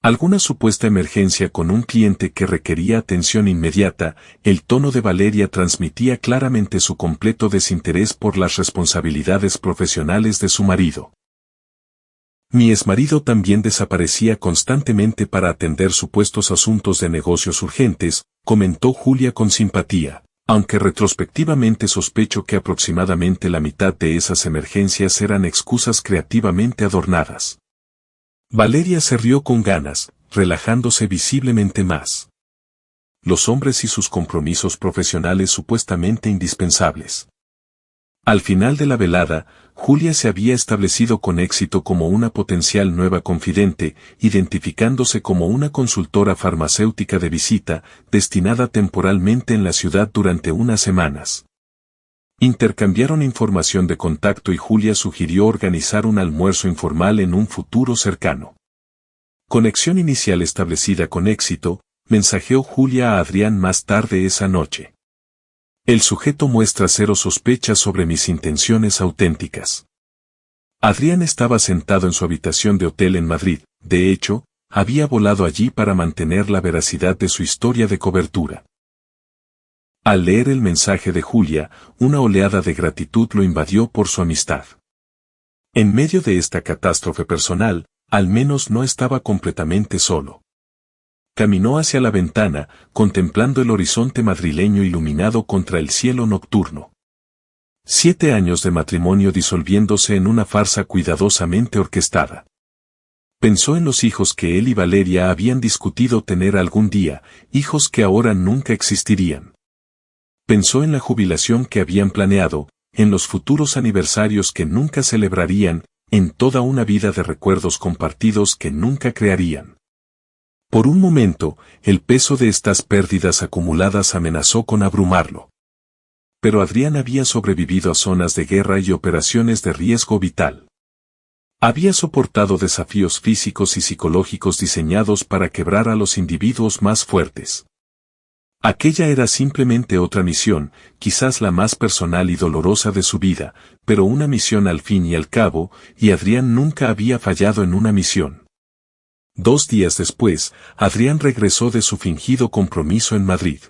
¿Alguna supuesta emergencia con un cliente que requería atención inmediata? El tono de Valeria transmitía claramente su completo desinterés por las responsabilidades profesionales de su marido. Mi exmarido también desaparecía constantemente para atender supuestos asuntos de negocios urgentes, comentó Julia con simpatía, aunque retrospectivamente sospecho que aproximadamente la mitad de esas emergencias eran excusas creativamente adornadas. Valeria se rió con ganas, relajándose visiblemente más. Los hombres y sus compromisos profesionales supuestamente indispensables. Al final de la velada, Julia se había establecido con éxito como una potencial nueva confidente, identificándose como una consultora farmacéutica de visita, destinada temporalmente en la ciudad durante unas semanas. Intercambiaron información de contacto y Julia sugirió organizar un almuerzo informal en un futuro cercano. Conexión inicial establecida con éxito, mensajeó Julia a Adrián más tarde esa noche. El sujeto muestra cero sospechas sobre mis intenciones auténticas. Adrián estaba sentado en su habitación de hotel en Madrid, de hecho, había volado allí para mantener la veracidad de su historia de cobertura. Al leer el mensaje de Julia, una oleada de gratitud lo invadió por su amistad. En medio de esta catástrofe personal, al menos no estaba completamente solo. Caminó hacia la ventana, contemplando el horizonte madrileño iluminado contra el cielo nocturno. 7 años de matrimonio disolviéndose en una farsa cuidadosamente orquestada. Pensó en los hijos que él y Valeria habían discutido tener algún día, hijos que ahora nunca existirían. Pensó en la jubilación que habían planeado, en los futuros aniversarios que nunca celebrarían, en toda una vida de recuerdos compartidos que nunca crearían. Por un momento, el peso de estas pérdidas acumuladas amenazó con abrumarlo. Pero Adrián había sobrevivido a zonas de guerra y operaciones de riesgo vital. Había soportado desafíos físicos y psicológicos diseñados para quebrar a los individuos más fuertes. Aquella era simplemente otra misión, quizás la más personal y dolorosa de su vida, pero una misión al fin y al cabo, y Adrián nunca había fallado en una misión. 2 días después, Adrián regresó de su fingido compromiso en Madrid.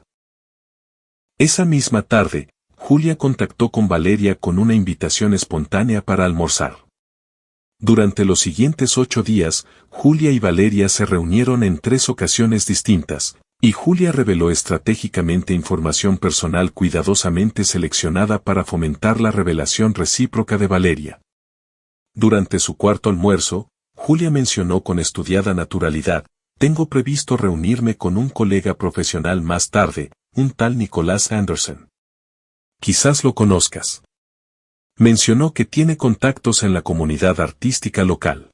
Esa misma tarde, Julia contactó con Valeria con una invitación espontánea para almorzar. Durante los siguientes 8 días, Julia y Valeria se reunieron en 3 ocasiones distintas, y Julia reveló estratégicamente información personal cuidadosamente seleccionada para fomentar la revelación recíproca de Valeria. Durante su cuarto almuerzo, Julia mencionó con estudiada naturalidad, «Tengo previsto reunirme con un colega profesional más tarde, un tal Nicolás Anderson. Quizás lo conozcas». Mencionó que tiene contactos en la comunidad artística local.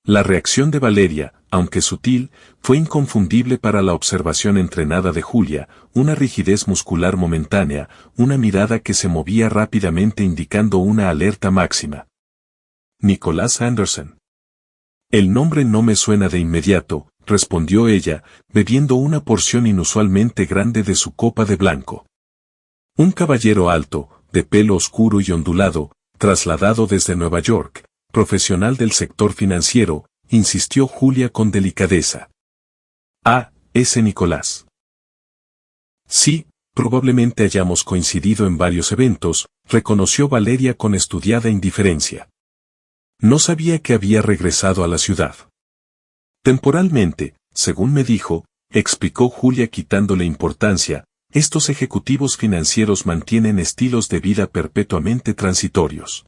La reacción de Valeria, aunque sutil, fue inconfundible para la observación entrenada de Julia, una rigidez muscular momentánea, una mirada que se movía rápidamente indicando una alerta máxima. Nicolás Anderson. El nombre no me suena de inmediato, respondió ella, bebiendo una porción inusualmente grande de su copa de blanco. Un caballero alto, de pelo oscuro y ondulado, trasladado desde Nueva York, profesional del sector financiero, insistió Julia con delicadeza. Ah, ese Nicolás. Sí, probablemente hayamos coincidido en varios eventos, reconoció Valeria con estudiada indiferencia. No sabía que había regresado a la ciudad. Temporalmente, según me dijo, explicó Julia quitándole importancia, estos ejecutivos financieros mantienen estilos de vida perpetuamente transitorios.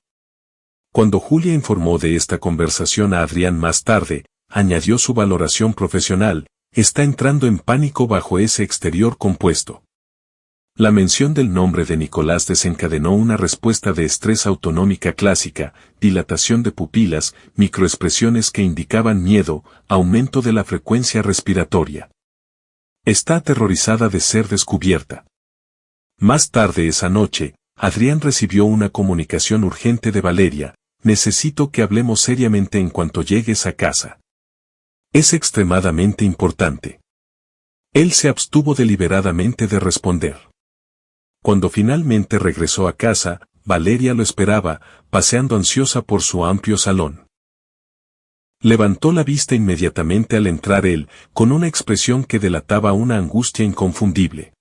Cuando Julia informó de esta conversación a Adrián más tarde, añadió su valoración profesional, está entrando en pánico bajo ese exterior compuesto. La mención del nombre de Nicolás desencadenó una respuesta de estrés autonómica clásica, dilatación de pupilas, microexpresiones que indicaban miedo, aumento de la frecuencia respiratoria. Está aterrorizada de ser descubierta. Más tarde esa noche, Adrián recibió una comunicación urgente de Valeria, necesito que hablemos seriamente en cuanto llegues a casa. Es extremadamente importante. Él se abstuvo deliberadamente de responder. Cuando finalmente regresó a casa, Valeria lo esperaba, paseando ansiosa por su amplio salón. Levantó la vista inmediatamente al entrar él, con una expresión que delataba una angustia inconfundible.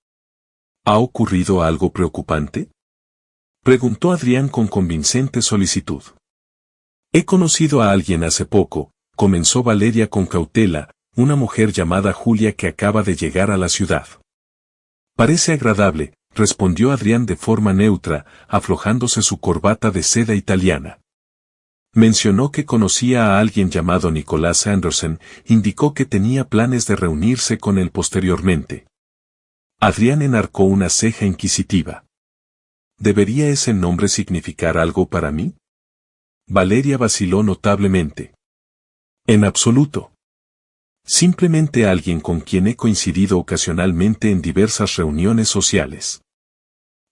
¿Ha ocurrido algo preocupante?, preguntó Adrián con convincente solicitud. He conocido a alguien hace poco, comenzó Valeria con cautela, una mujer llamada Julia que acaba de llegar a la ciudad. Parece agradable, respondió Adrián de forma neutra, aflojándose su corbata de seda italiana. Mencionó que conocía a alguien llamado Nicolás Anderson, indicó que tenía planes de reunirse con él posteriormente. Adrián enarcó una ceja inquisitiva. ¿Debería ese nombre significar algo para mí? Valeria vaciló notablemente. En absoluto. Simplemente alguien con quien he coincidido ocasionalmente en diversas reuniones sociales.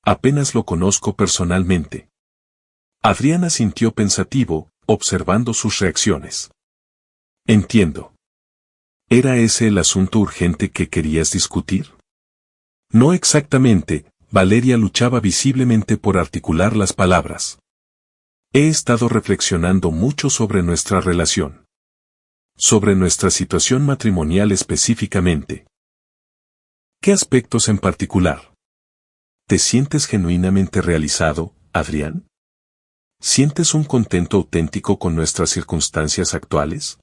Apenas lo conozco personalmente. Adrián asintió pensativo, observando sus reacciones. Entiendo. ¿Era ese el asunto urgente que querías discutir? No exactamente, Valeria luchaba visiblemente por articular las palabras. He estado reflexionando mucho sobre nuestra relación. Sobre nuestra situación matrimonial específicamente. ¿Qué aspectos en particular? ¿Te sientes genuinamente realizado, Adrián? ¿Sientes un contento auténtico con nuestras circunstancias actuales?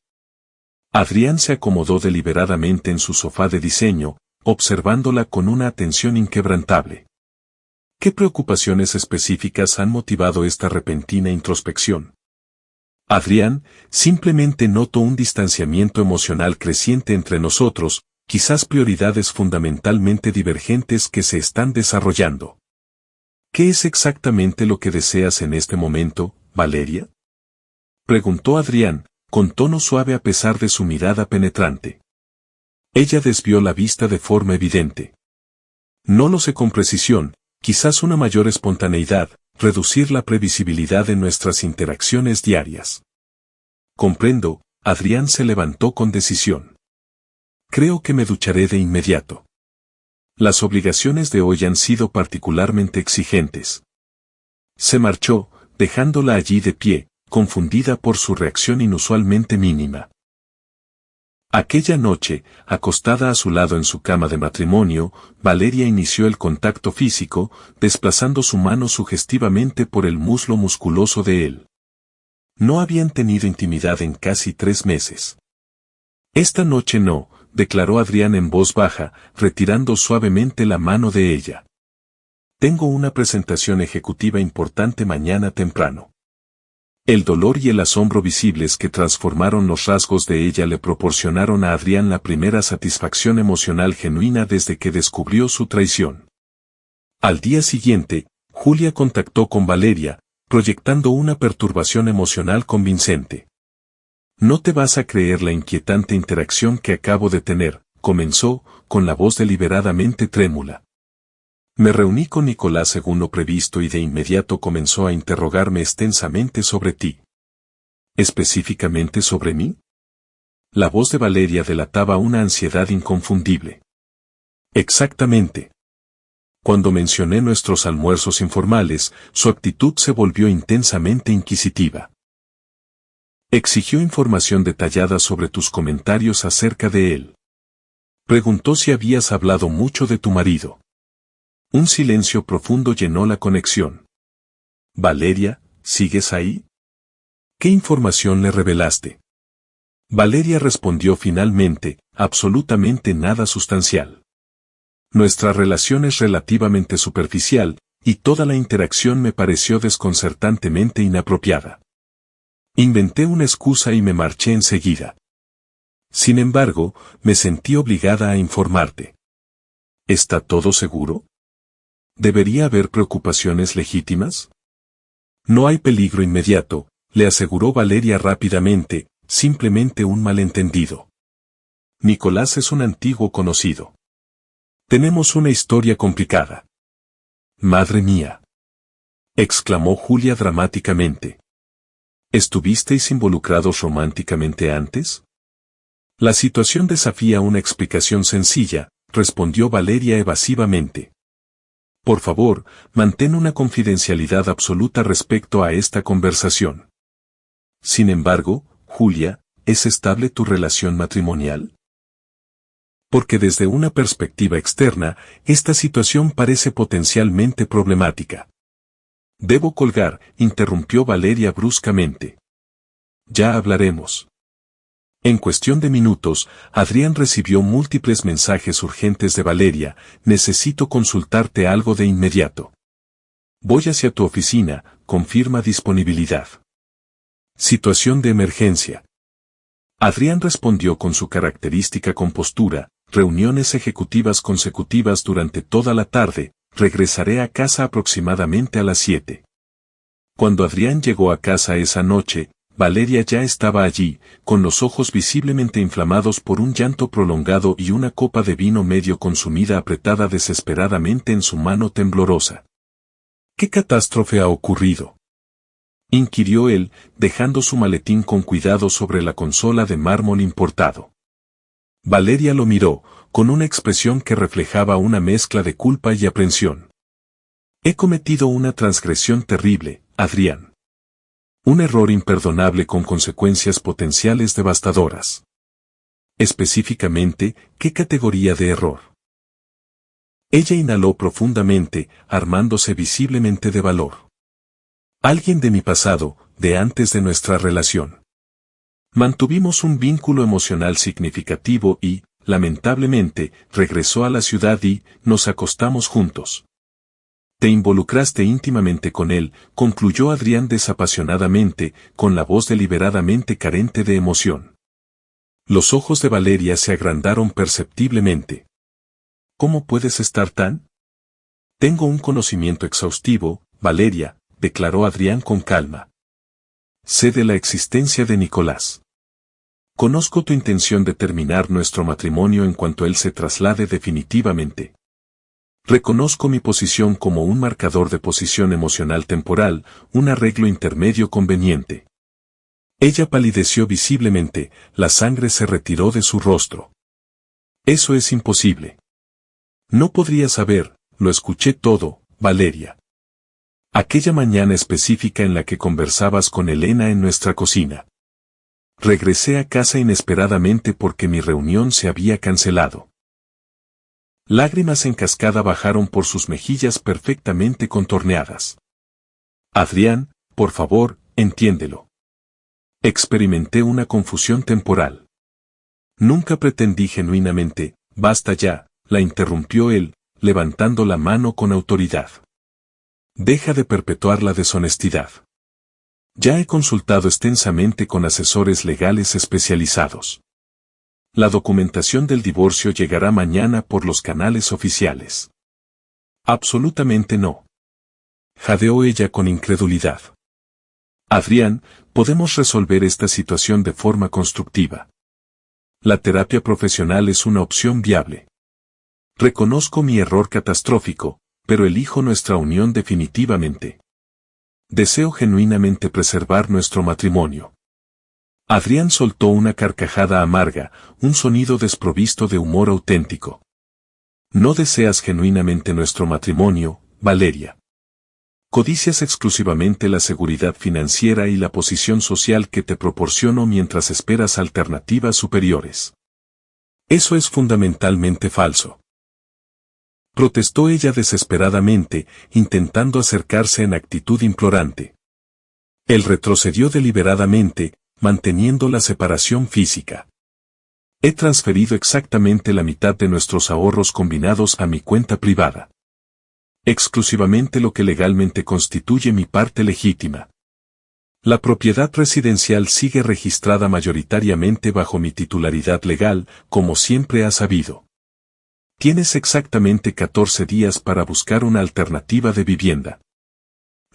Adrián se acomodó deliberadamente en su sofá de diseño, observándola con una atención inquebrantable. ¿Qué preocupaciones específicas han motivado esta repentina introspección? Adrián, simplemente noto un distanciamiento emocional creciente entre nosotros, quizás prioridades fundamentalmente divergentes que se están desarrollando. ¿Qué es exactamente lo que deseas en este momento, Valeria?, preguntó Adrián, con tono suave a pesar de su mirada penetrante. Ella desvió la vista de forma evidente. No lo sé con precisión, quizás una mayor espontaneidad, reducir la previsibilidad de nuestras interacciones diarias. Comprendo, Adrián se levantó con decisión. Creo que me ducharé de inmediato. Las obligaciones de hoy han sido particularmente exigentes. Se marchó, dejándola allí de pie, confundida por su reacción inusualmente mínima. Aquella noche, acostada a su lado en su cama de matrimonio, Valeria inició el contacto físico, desplazando su mano sugestivamente por el muslo musculoso de él. No habían tenido intimidad en casi 3 meses. Esta noche no, declaró Adrián en voz baja, retirando suavemente la mano de ella. Tengo una presentación ejecutiva importante mañana temprano. El dolor y el asombro visibles que transformaron los rasgos de ella le proporcionaron a Adrián la primera satisfacción emocional genuina desde que descubrió su traición. Al día siguiente, Julia contactó con Valeria, proyectando una perturbación emocional convincente. No te vas a creer la inquietante interacción que acabo de tener, comenzó, con la voz deliberadamente trémula. Me reuní con Nicolás según lo previsto y de inmediato comenzó a interrogarme extensamente sobre ti. ¿Específicamente sobre mí? La voz de Valeria delataba una ansiedad inconfundible. Exactamente. Cuando mencioné nuestros almuerzos informales, su actitud se volvió intensamente inquisitiva. Exigió información detallada sobre tus comentarios acerca de él. Preguntó si habías hablado mucho de tu marido. Un silencio profundo llenó la conexión. Valeria, ¿sigues ahí? ¿Qué información le revelaste? Valeria respondió finalmente, absolutamente nada sustancial. Nuestra relación es relativamente superficial, y toda la interacción me pareció desconcertantemente inapropiada. Inventé una excusa y me marché enseguida. Sin embargo, me sentí obligada a informarte. ¿Está todo seguro? ¿Debería haber preocupaciones legítimas? No hay peligro inmediato, le aseguró Valeria rápidamente, simplemente un malentendido. Nicolás es un antiguo conocido. Tenemos una historia complicada. Madre mía, exclamó Julia dramáticamente. ¿Estuvisteis involucrados románticamente antes? La situación desafía una explicación sencilla, respondió Valeria evasivamente. Por favor, mantén una confidencialidad absoluta respecto a esta conversación. Sin embargo, Julia, ¿es estable tu relación matrimonial? Porque desde una perspectiva externa, esta situación parece potencialmente problemática. Debo colgar, interrumpió Valeria bruscamente. Ya hablaremos. En cuestión de minutos, Adrián recibió múltiples mensajes urgentes de Valeria, necesito consultarte algo de inmediato. Voy hacia tu oficina, confirma disponibilidad. Situación de emergencia. Adrián respondió con su característica compostura, reuniones ejecutivas consecutivas durante toda la tarde, regresaré a casa aproximadamente a las 7. Cuando Adrián llegó a casa esa noche, Valeria ya estaba allí, con los ojos visiblemente inflamados por un llanto prolongado y una copa de vino medio consumida apretada desesperadamente en su mano temblorosa. ¿Qué catástrofe ha ocurrido?, inquirió él, dejando su maletín con cuidado sobre la consola de mármol importado. Valeria lo miró, con una expresión que reflejaba una mezcla de culpa y aprensión. He cometido una transgresión terrible, Adrián. Un error imperdonable con consecuencias potenciales devastadoras. Específicamente, ¿qué categoría de error? Ella inhaló profundamente, armándose visiblemente de valor. Alguien de mi pasado, de antes de nuestra relación. Mantuvimos un vínculo emocional significativo y, lamentablemente, regresó a la ciudad y nos acostamos juntos. Te involucraste íntimamente con él, concluyó Adrián desapasionadamente, con la voz deliberadamente carente de emoción. Los ojos de Valeria se agrandaron perceptiblemente. ¿Cómo puedes estar tan? Tengo un conocimiento exhaustivo, Valeria, declaró Adrián con calma. Sé de la existencia de Nicolás. Conozco tu intención de terminar nuestro matrimonio en cuanto él se traslade definitivamente. Reconozco mi posición como un marcador de posición emocional temporal, un arreglo intermedio conveniente. Ella palideció visiblemente, la sangre se retiró de su rostro. Eso es imposible. No podría saber, lo escuché todo, Valeria. Aquella mañana específica en la que conversabas con Elena en nuestra cocina. Regresé a casa inesperadamente porque mi reunión se había cancelado. Lágrimas en cascada bajaron por sus mejillas perfectamente contorneadas. Adrián, por favor, entiéndelo. Experimenté una confusión temporal. Nunca pretendí genuinamente, basta ya, la interrumpió él, levantando la mano con autoridad. Deja de perpetuar la deshonestidad. Ya he consultado extensamente con asesores legales especializados. La documentación del divorcio llegará mañana por los canales oficiales. Absolutamente no. Jadeó ella con incredulidad. Adrián, podemos resolver esta situación de forma constructiva. La terapia profesional es una opción viable. Reconozco mi error catastrófico, pero elijo nuestra unión definitivamente. Deseo genuinamente preservar nuestro matrimonio. Adrián soltó una carcajada amarga, un sonido desprovisto de humor auténtico. No deseas genuinamente nuestro matrimonio, Valeria. Codicias exclusivamente la seguridad financiera y la posición social que te proporciono mientras esperas alternativas superiores. Eso es fundamentalmente falso. Protestó ella desesperadamente, intentando acercarse en actitud implorante. Él retrocedió deliberadamente, manteniendo la separación física. He transferido exactamente la mitad de nuestros ahorros combinados a mi cuenta privada. Exclusivamente lo que legalmente constituye mi parte legítima. La propiedad residencial sigue registrada mayoritariamente bajo mi titularidad legal, como siempre has sabido. Tienes exactamente 14 días para buscar una alternativa de vivienda.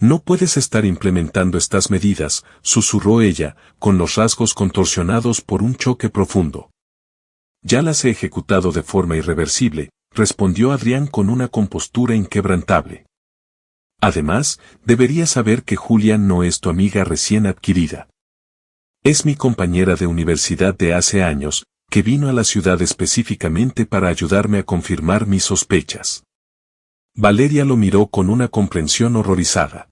No puedes estar implementando estas medidas, susurró ella, con los rasgos contorsionados por un choque profundo. Ya las he ejecutado de forma irreversible, respondió Adrián con una compostura inquebrantable. Además, deberías saber que Julia no es tu amiga recién adquirida. Es mi compañera de universidad de hace años, que vino a la ciudad específicamente para ayudarme a confirmar mis sospechas. Valeria lo miró con una comprensión horrorizada.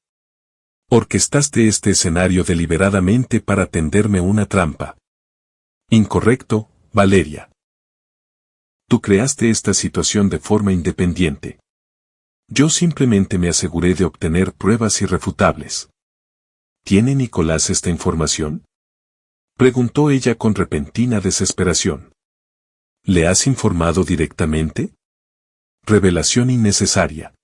Orquestaste este escenario deliberadamente para tenderme una trampa. Incorrecto, Valeria. Tú creaste esta situación de forma independiente. Yo simplemente me aseguré de obtener pruebas irrefutables. ¿Tiene Nicolás esta información? Preguntó ella con repentina desesperación. ¿Le has informado directamente? Revelación innecesaria.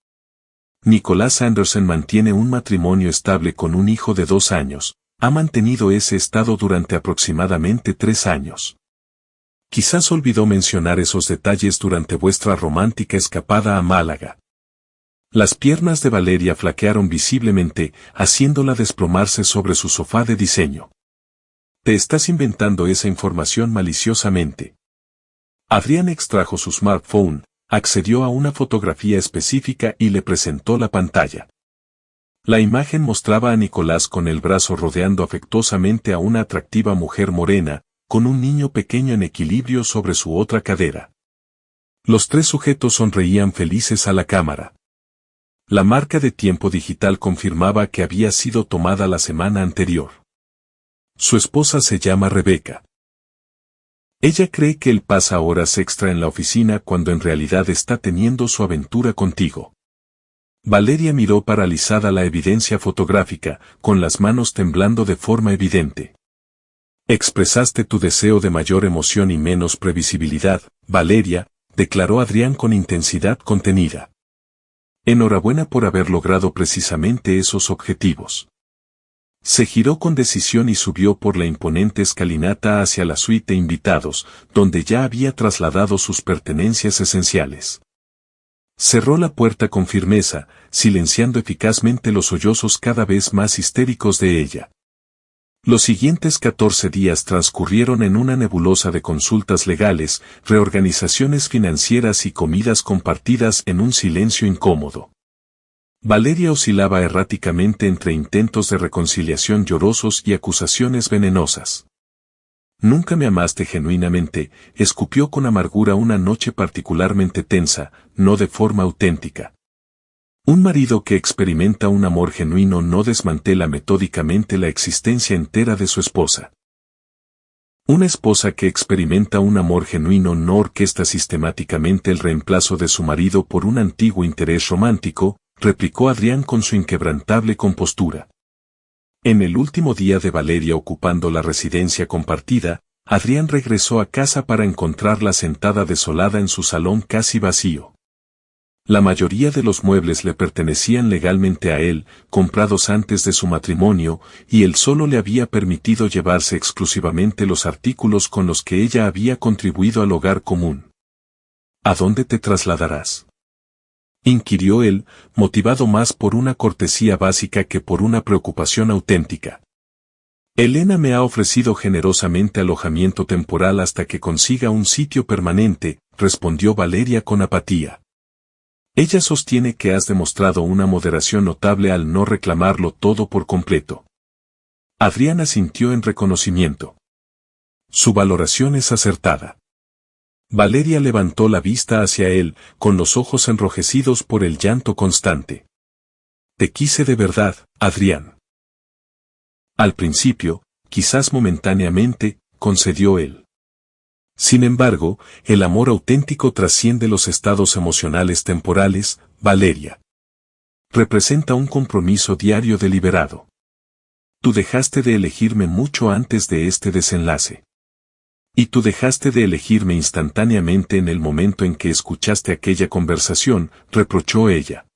Nicolás Anderson mantiene un matrimonio estable con un hijo de 2 años, ha mantenido ese estado durante aproximadamente 3 años. Quizás olvidó mencionar esos detalles durante vuestra romántica escapada a Málaga. Las piernas de Valeria flaquearon visiblemente, haciéndola desplomarse sobre su sofá de diseño. Te estás inventando esa información maliciosamente. Adrián extrajo su smartphone, accedió a una fotografía específica y le presentó la pantalla. La imagen mostraba a Nicolás con el brazo rodeando afectuosamente a una atractiva mujer morena, con un niño pequeño en equilibrio sobre su otra cadera. Los 3 sujetos sonreían felices a la cámara. La marca de tiempo digital confirmaba que había sido tomada la semana anterior. Su esposa se llama Rebeca. Ella cree que él pasa horas extra en la oficina cuando en realidad está teniendo su aventura contigo. Valeria miró paralizada la evidencia fotográfica, con las manos temblando de forma evidente. Expresaste tu deseo de mayor emoción y menos previsibilidad, Valeria, declaró Adrián con intensidad contenida. Enhorabuena por haber logrado precisamente esos objetivos. Se giró con decisión y subió por la imponente escalinata hacia la suite de invitados, donde ya había trasladado sus pertenencias esenciales. Cerró la puerta con firmeza, silenciando eficazmente los sollozos cada vez más histéricos de ella. Los siguientes 14 días transcurrieron en una nebulosa de consultas legales, reorganizaciones financieras y comidas compartidas en un silencio incómodo. Valeria oscilaba erráticamente entre intentos de reconciliación llorosos y acusaciones venenosas. Nunca me amaste genuinamente, escupió con amargura una noche particularmente tensa, no de forma auténtica. Un marido que experimenta un amor genuino no desmantela metódicamente la existencia entera de su esposa. Una esposa que experimenta un amor genuino no orquesta sistemáticamente el reemplazo de su marido por un antiguo interés romántico, replicó Adrián con su inquebrantable compostura. En el último día de Valeria ocupando la residencia compartida, Adrián regresó a casa para encontrarla sentada desolada en su salón casi vacío. La mayoría de los muebles le pertenecían legalmente a él, comprados antes de su matrimonio, y él solo le había permitido llevarse exclusivamente los artículos con los que ella había contribuido al hogar común. ¿A dónde te trasladarás?, inquirió él, motivado más por una cortesía básica que por una preocupación auténtica. Elena me ha ofrecido generosamente alojamiento temporal hasta que consiga un sitio permanente, respondió Valeria con apatía. Ella sostiene que has demostrado una moderación notable al no reclamarlo todo por completo. Adrián asintió en reconocimiento. Su valoración es acertada. Valeria levantó la vista hacia él, con los ojos enrojecidos por el llanto constante. Te quise de verdad, Adrián. Al principio, quizás momentáneamente, concedió él. Sin embargo, el amor auténtico trasciende los estados emocionales temporales, Valeria. Representa un compromiso diario deliberado. Tú dejaste de elegirme mucho antes de este desenlace. Y tú dejaste de elegirme instantáneamente en el momento en que escuchaste aquella conversación, reprochó ella.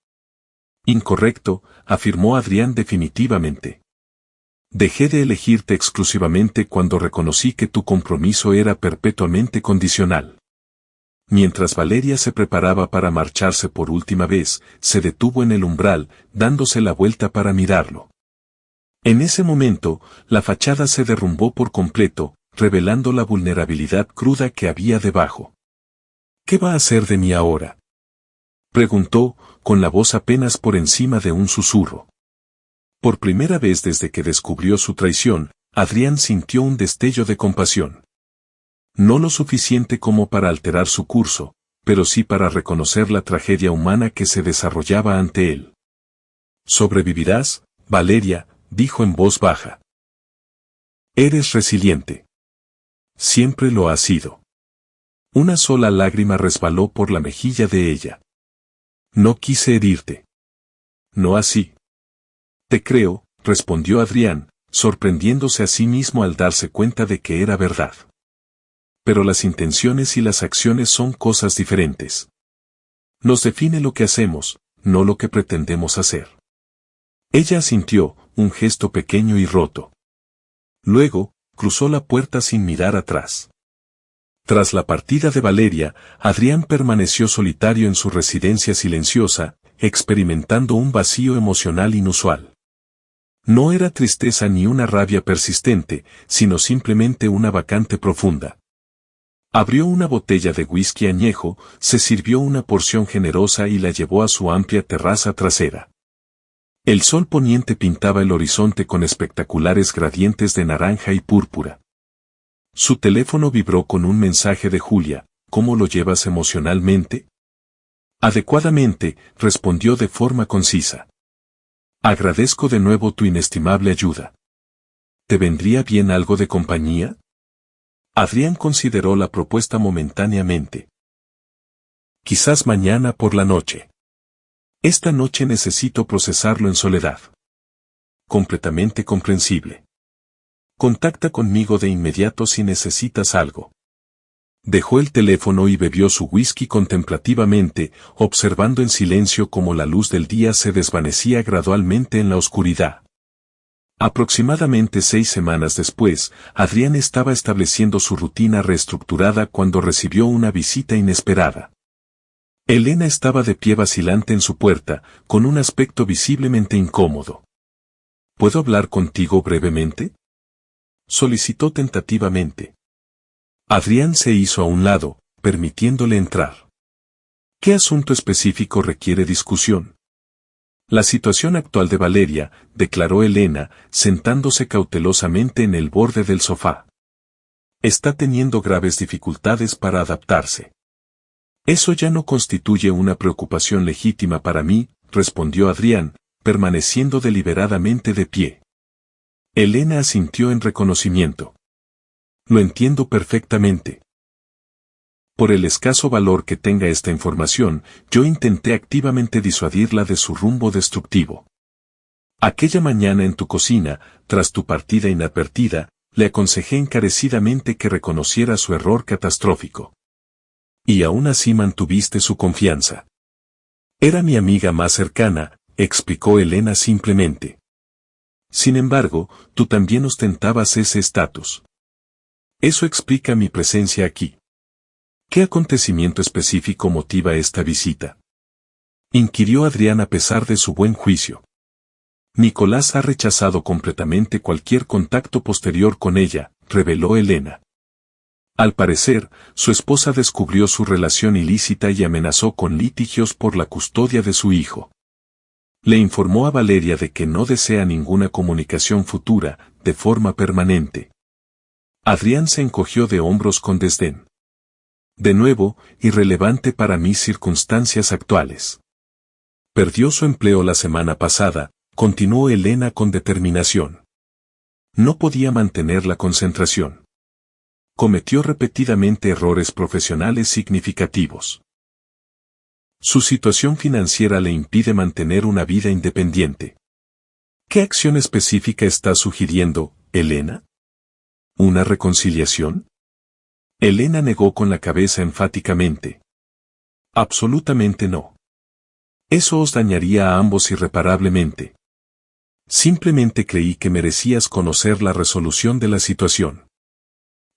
Incorrecto, afirmó Adrián definitivamente. Dejé de elegirte exclusivamente cuando reconocí que tu compromiso era perpetuamente condicional. Mientras Valeria se preparaba para marcharse por última vez, se detuvo en el umbral, dándose la vuelta para mirarlo. En ese momento, la fachada se derrumbó por completo, revelando la vulnerabilidad cruda que había debajo. ¿Qué va a hacer de mí ahora?, preguntó, con la voz apenas por encima de un susurro. Por primera vez desde que descubrió su traición, Adrián sintió un destello de compasión. No lo suficiente como para alterar su curso, pero sí para reconocer la tragedia humana que se desarrollaba ante él. «Sobrevivirás, Valeria», dijo en voz baja. «Eres resiliente. Siempre lo has sido». Una sola lágrima resbaló por la mejilla de ella. «No quise herirte». «No así». «Te creo», respondió Adrián, sorprendiéndose a sí mismo al darse cuenta de que era verdad. Pero las intenciones y las acciones son cosas diferentes. Nos define lo que hacemos, no lo que pretendemos hacer. Ella asintió, un gesto pequeño y roto. Luego, cruzó la puerta sin mirar atrás. Tras la partida de Valeria, Adrián permaneció solitario en su residencia silenciosa, experimentando un vacío emocional inusual. No era tristeza ni una rabia persistente, sino simplemente una vacante profunda. Abrió una botella de whisky añejo, se sirvió una porción generosa y la llevó a su amplia terraza trasera. El sol poniente pintaba el horizonte con espectaculares gradientes de naranja y púrpura. Su teléfono vibró con un mensaje de Julia. «¿Cómo lo llevas emocionalmente?». «Adecuadamente», respondió de forma concisa. «Agradezco de nuevo tu inestimable ayuda. ¿Te vendría bien algo de compañía?». Adrián consideró la propuesta momentáneamente. «Quizás mañana por la noche. Esta noche necesito procesarlo en soledad». «Completamente comprensible. Contacta conmigo de inmediato si necesitas algo». Dejó el teléfono y bebió su whisky contemplativamente, observando en silencio cómo la luz del día se desvanecía gradualmente en la oscuridad. Aproximadamente 6 semanas después, Adrián estaba estableciendo su rutina reestructurada cuando recibió una visita inesperada. Elena estaba de pie vacilante en su puerta, con un aspecto visiblemente incómodo. «¿Puedo hablar contigo brevemente?», solicitó tentativamente. Adrián se hizo a un lado, permitiéndole entrar. «¿Qué asunto específico requiere discusión?». «La situación actual de Valeria», declaró Elena, sentándose cautelosamente en el borde del sofá. «Está teniendo graves dificultades para adaptarse». «Eso ya no constituye una preocupación legítima para mí», respondió Adrián, permaneciendo deliberadamente de pie. Elena asintió en reconocimiento. «Lo entiendo perfectamente. Por el escaso valor que tenga esta información, yo intenté activamente disuadirla de su rumbo destructivo. Aquella mañana en tu cocina, tras tu partida inadvertida, le aconsejé encarecidamente que reconociera su error catastrófico. Y aún así mantuviste su confianza». «Era mi amiga más cercana», explicó Elena simplemente. «Sin embargo, tú también ostentabas ese estatus. Eso explica mi presencia aquí». «¿Qué acontecimiento específico motiva esta visita?», inquirió Adrián a pesar de su buen juicio. «Nicolás ha rechazado completamente cualquier contacto posterior con ella», reveló Elena. Al parecer, su esposa descubrió su relación ilícita y amenazó con litigios por la custodia de su hijo. Le informó a Valeria de que no desea ninguna comunicación futura, de forma permanente. Adrián se encogió de hombros con desdén. De nuevo, irrelevante para mis circunstancias actuales. Perdió su empleo la semana pasada, continuó Elena con determinación. No podía mantener la concentración. Cometió repetidamente errores profesionales significativos. Su situación financiera le impide mantener una vida independiente. ¿Qué acción específica está sugiriendo, Elena? ¿Una reconciliación? Elena negó con la cabeza enfáticamente. Absolutamente no. Eso os dañaría a ambos irreparablemente. Simplemente creí que merecías conocer la resolución de la situación.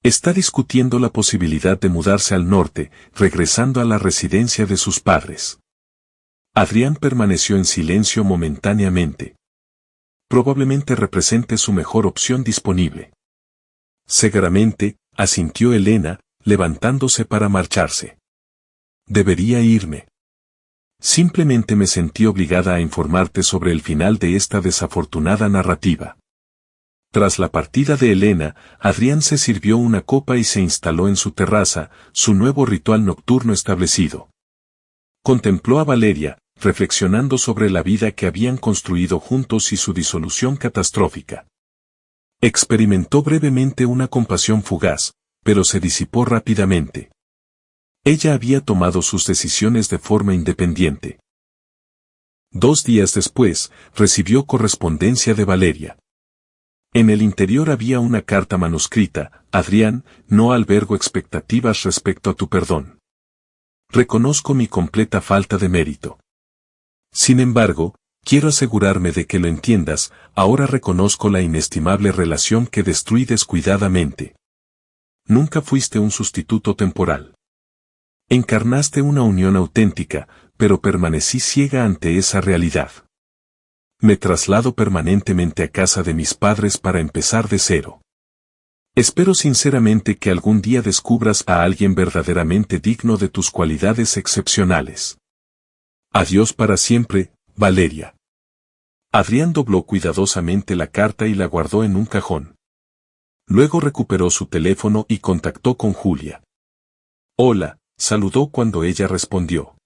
Está discutiendo la posibilidad de mudarse al norte, regresando a la residencia de sus padres. Adrián permaneció en silencio momentáneamente. Probablemente represente su mejor opción disponible. Seguramente, asintió Elena, levantándose para marcharse. Debería irme. Simplemente me sentí obligada a informarte sobre el final de esta desafortunada narrativa. Tras la partida de Elena, Adrián se sirvió una copa y se instaló en su terraza, su nuevo ritual nocturno establecido. Contempló a Valeria, reflexionando sobre la vida que habían construido juntos y su disolución catastrófica. Experimentó brevemente una compasión fugaz, pero se disipó rápidamente. Ella había tomado sus decisiones de forma independiente. 2 días después, recibió correspondencia de Valeria. En el interior había una carta manuscrita: Adrián, no albergo expectativas respecto a tu perdón. Reconozco mi completa falta de mérito. Sin embargo, quiero asegurarme de que lo entiendas, ahora reconozco la inestimable relación que destruí descuidadamente. Nunca fuiste un sustituto temporal. Encarnaste una unión auténtica, pero permanecí ciega ante esa realidad. Me traslado permanentemente a casa de mis padres para empezar de cero. Espero sinceramente que algún día descubras a alguien verdaderamente digno de tus cualidades excepcionales. Adiós para siempre, Valeria. Adrián dobló cuidadosamente la carta y la guardó en un cajón. Luego recuperó su teléfono y contactó con Julia. Hola, saludó cuando ella respondió.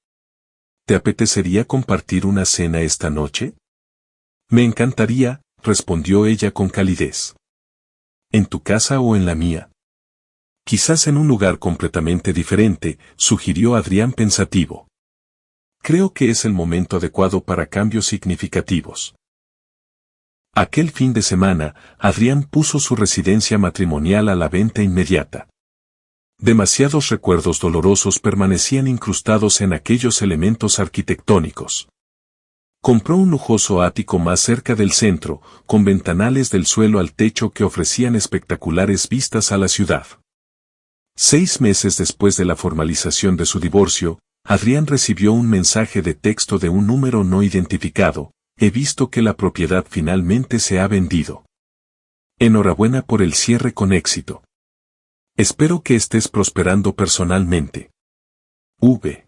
¿Te apetecería compartir una cena esta noche? Me encantaría, respondió ella con calidez. ¿En tu casa o en la mía? Quizás en un lugar completamente diferente, sugirió Adrián pensativo. Creo que es el momento adecuado para cambios significativos. Aquel fin de semana, Adrián puso su residencia matrimonial a la venta inmediata. Demasiados recuerdos dolorosos permanecían incrustados en aquellos elementos arquitectónicos. Compró un lujoso ático más cerca del centro, con ventanales del suelo al techo que ofrecían espectaculares vistas a la ciudad. 6 meses después de la formalización de su divorcio, Adrián recibió un mensaje de texto de un número no identificado: he visto que la propiedad finalmente se ha vendido. Enhorabuena por el cierre con éxito. Espero que estés prosperando personalmente. V.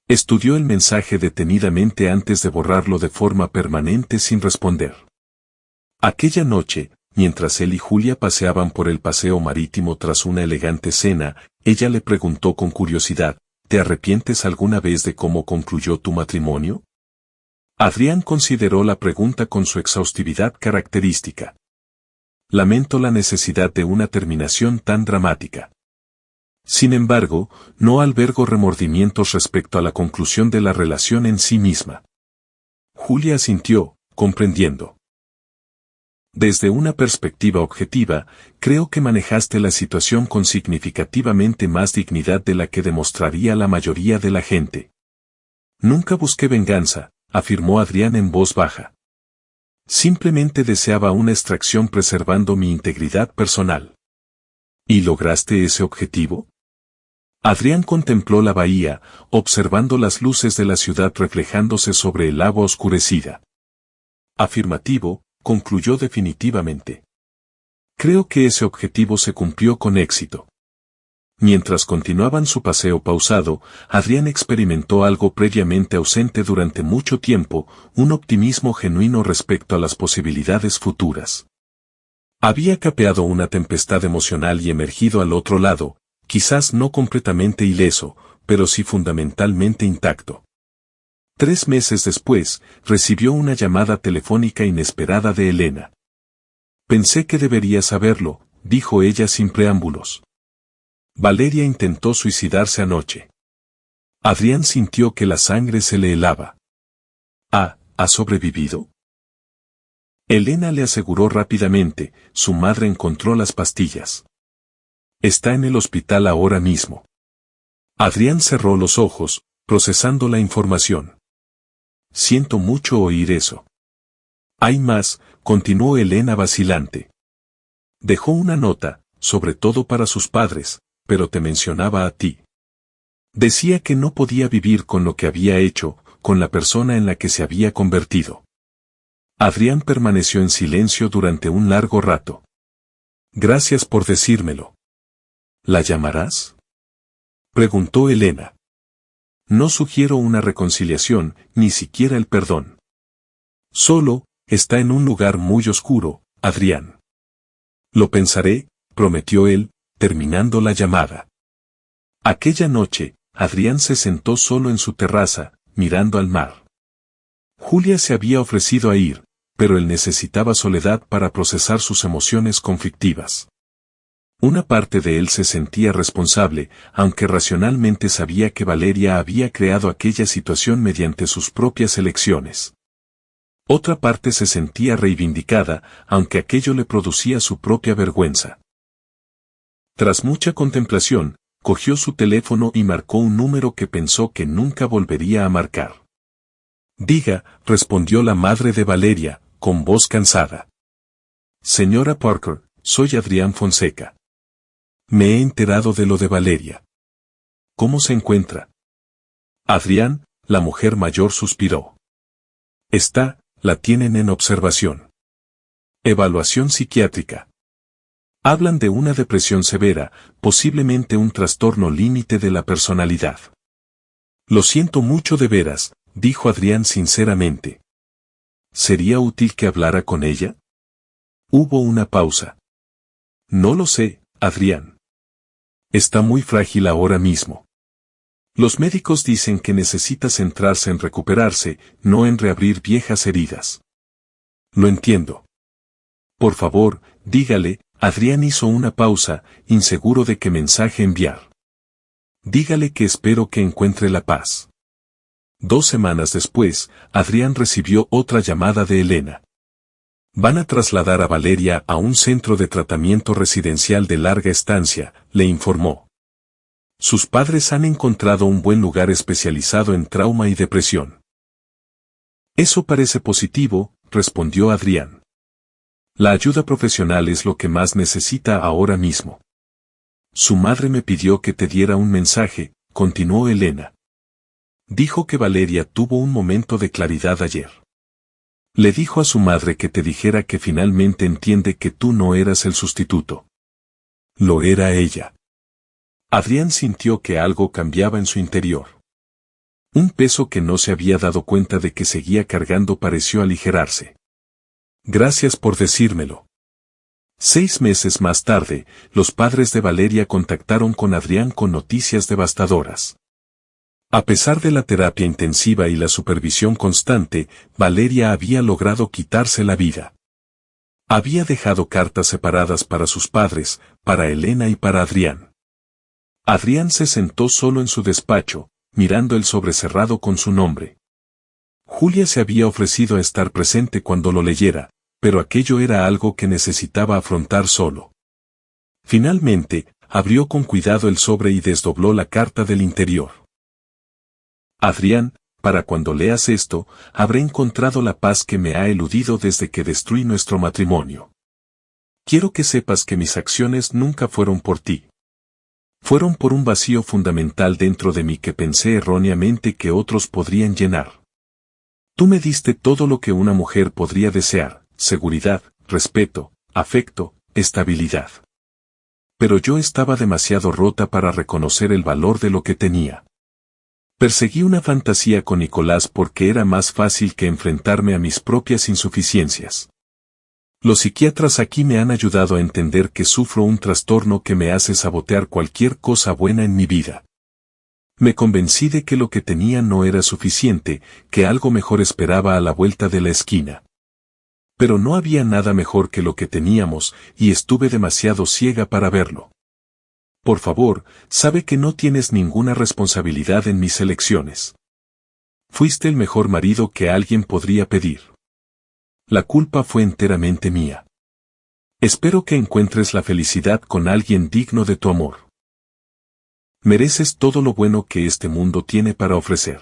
Estudió el mensaje detenidamente antes de borrarlo de forma permanente sin responder. Aquella noche, mientras él y Julia paseaban por el paseo marítimo tras una elegante cena, ella le preguntó con curiosidad: ¿te arrepientes alguna vez de cómo concluyó tu matrimonio? Adrián consideró la pregunta con su exhaustividad característica. Lamento la necesidad de una terminación tan dramática. Sin embargo, no albergo remordimientos respecto a la conclusión de la relación en sí misma. Julia asintió, comprendiendo. Desde una perspectiva objetiva, creo que manejaste la situación con significativamente más dignidad de la que demostraría la mayoría de la gente. Nunca busqué venganza, afirmó Adrián en voz baja. Simplemente deseaba una extracción preservando mi integridad personal. ¿Y lograste ese objetivo? Adrián contempló la bahía, observando las luces de la ciudad reflejándose sobre el agua oscurecida. Afirmativo, concluyó definitivamente. Creo que ese objetivo se cumplió con éxito. Mientras continuaban su paseo pausado, Adrián experimentó algo previamente ausente durante mucho tiempo: un optimismo genuino respecto a las posibilidades futuras. Había capeado una tempestad emocional y emergido al otro lado, quizás no completamente ileso, pero sí fundamentalmente intacto. 3 meses después, recibió una llamada telefónica inesperada de Elena. Pensé que debería saberlo, dijo ella sin preámbulos. Valeria intentó suicidarse anoche. Adrián sintió que la sangre se le helaba. ¿Ha sobrevivido? Elena le aseguró rápidamente, su madre encontró las pastillas. Está en el hospital ahora mismo. Adrián cerró los ojos, procesando la información. Siento mucho oír eso. Hay más, continuó Elena vacilante. Dejó una nota, sobre todo para sus padres, pero te mencionaba a ti. Decía que no podía vivir con lo que había hecho, con la persona en la que se había convertido. Adrián permaneció en silencio durante un largo rato. Gracias por decírmelo. ¿La llamarás? Preguntó Elena. No sugiero una reconciliación, ni siquiera el perdón. Solo, está en un lugar muy oscuro, Adrián. Lo pensaré, prometió él, terminando la llamada. Aquella noche, Adrián se sentó solo en su terraza, mirando al mar. Julia se había ofrecido a ir, pero él necesitaba soledad para procesar sus emociones conflictivas. Una parte de él se sentía responsable, aunque racionalmente sabía que Valeria había creado aquella situación mediante sus propias elecciones. Otra parte se sentía reivindicada, aunque aquello le producía su propia vergüenza. Tras mucha contemplación, cogió su teléfono y marcó un número que pensó que nunca volvería a marcar. Diga, respondió la madre de Valeria, con voz cansada. Señora Parker, soy Adrián Fonseca. Me he enterado de lo de Valeria. ¿Cómo se encuentra? Adrián, la mujer mayor suspiró. La tienen en observación. Evaluación psiquiátrica. Hablan de una depresión severa, posiblemente un trastorno límite de la personalidad. Lo siento mucho de veras, dijo Adrián sinceramente. ¿Sería útil que hablara con ella? Hubo una pausa. No lo sé, Adrián. Está muy frágil ahora mismo. Los médicos dicen que necesita centrarse en recuperarse, no en reabrir viejas heridas. Lo entiendo. Por favor, dígale. Adrián hizo una pausa, inseguro de qué mensaje enviar. Dígale que espero que encuentre la paz. 2 semanas después, Adrián recibió otra llamada de Elena. Van a trasladar a Valeria a un centro de tratamiento residencial de larga estancia, le informó. Sus padres han encontrado un buen lugar especializado en trauma y depresión. Eso parece positivo, respondió Adrián. La ayuda profesional es lo que más necesita ahora mismo. Su madre me pidió que te diera un mensaje, continuó Elena. Dijo que Valeria tuvo un momento de claridad ayer. Le dijo a su madre que te dijera que finalmente entiende que tú no eras el sustituto. Lo era ella. Adrián sintió que algo cambiaba en su interior. Un peso que no se había dado cuenta de que seguía cargando pareció aligerarse. Gracias por decírmelo. 6 meses más tarde, los padres de Valeria contactaron con Adrián con noticias devastadoras. A pesar de la terapia intensiva y la supervisión constante, Valeria había logrado quitarse la vida. Había dejado cartas separadas para sus padres, para Elena y para Adrián. Adrián se sentó solo en su despacho, mirando el sobre cerrado con su nombre. Julia se había ofrecido a estar presente cuando lo leyera, pero aquello era algo que necesitaba afrontar solo. Finalmente, abrió con cuidado el sobre y desdobló la carta del interior. Adrián, para cuando leas esto, habré encontrado la paz que me ha eludido desde que destruí nuestro matrimonio. Quiero que sepas que mis acciones nunca fueron por ti. Fueron por un vacío fundamental dentro de mí que pensé erróneamente que otros podrían llenar. Tú me diste todo lo que una mujer podría desear: seguridad, respeto, afecto, estabilidad. Pero yo estaba demasiado rota para reconocer el valor de lo que tenía. Perseguí una fantasía con Nicolás porque era más fácil que enfrentarme a mis propias insuficiencias. Los psiquiatras aquí me han ayudado a entender que sufro un trastorno que me hace sabotear cualquier cosa buena en mi vida. Me convencí de que lo que tenía no era suficiente, que algo mejor esperaba a la vuelta de la esquina. Pero no había nada mejor que lo que teníamos, y estuve demasiado ciega para verlo. Por favor, sabe que no tienes ninguna responsabilidad en mis elecciones. Fuiste el mejor marido que alguien podría pedir. La culpa fue enteramente mía. Espero que encuentres la felicidad con alguien digno de tu amor. Mereces todo lo bueno que este mundo tiene para ofrecer.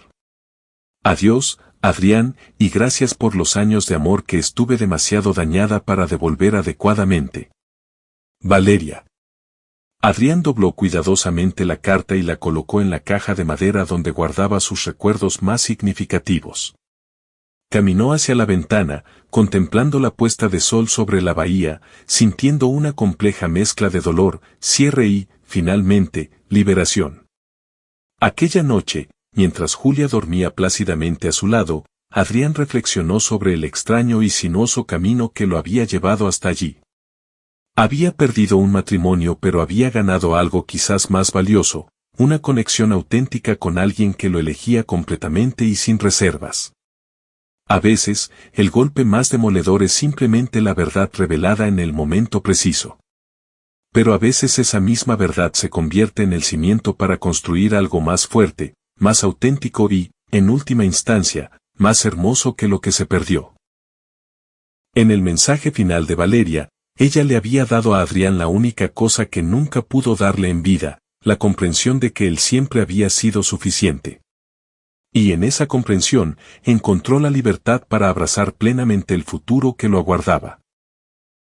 Adiós, Adrián, y gracias por los años de amor que estuve demasiado dañada para devolver adecuadamente. Valeria. Adrián dobló cuidadosamente la carta y la colocó en la caja de madera donde guardaba sus recuerdos más significativos. Caminó hacia la ventana, contemplando la puesta de sol sobre la bahía, sintiendo una compleja mezcla de dolor, cierre y, finalmente, liberación. Aquella noche, mientras Julia dormía plácidamente a su lado, Adrián reflexionó sobre el extraño y sinuoso camino que lo había llevado hasta allí. Había perdido un matrimonio, pero había ganado algo quizás más valioso, una conexión auténtica con alguien que lo elegía completamente y sin reservas. A veces, el golpe más demoledor es simplemente la verdad revelada en el momento preciso. Pero a veces esa misma verdad se convierte en el cimiento para construir algo más fuerte, más auténtico y, en última instancia, más hermoso que lo que se perdió. En el mensaje final de Valeria, ella le había dado a Adrián la única cosa que nunca pudo darle en vida, la comprensión de que él siempre había sido suficiente. Y en esa comprensión, encontró la libertad para abrazar plenamente el futuro que lo aguardaba.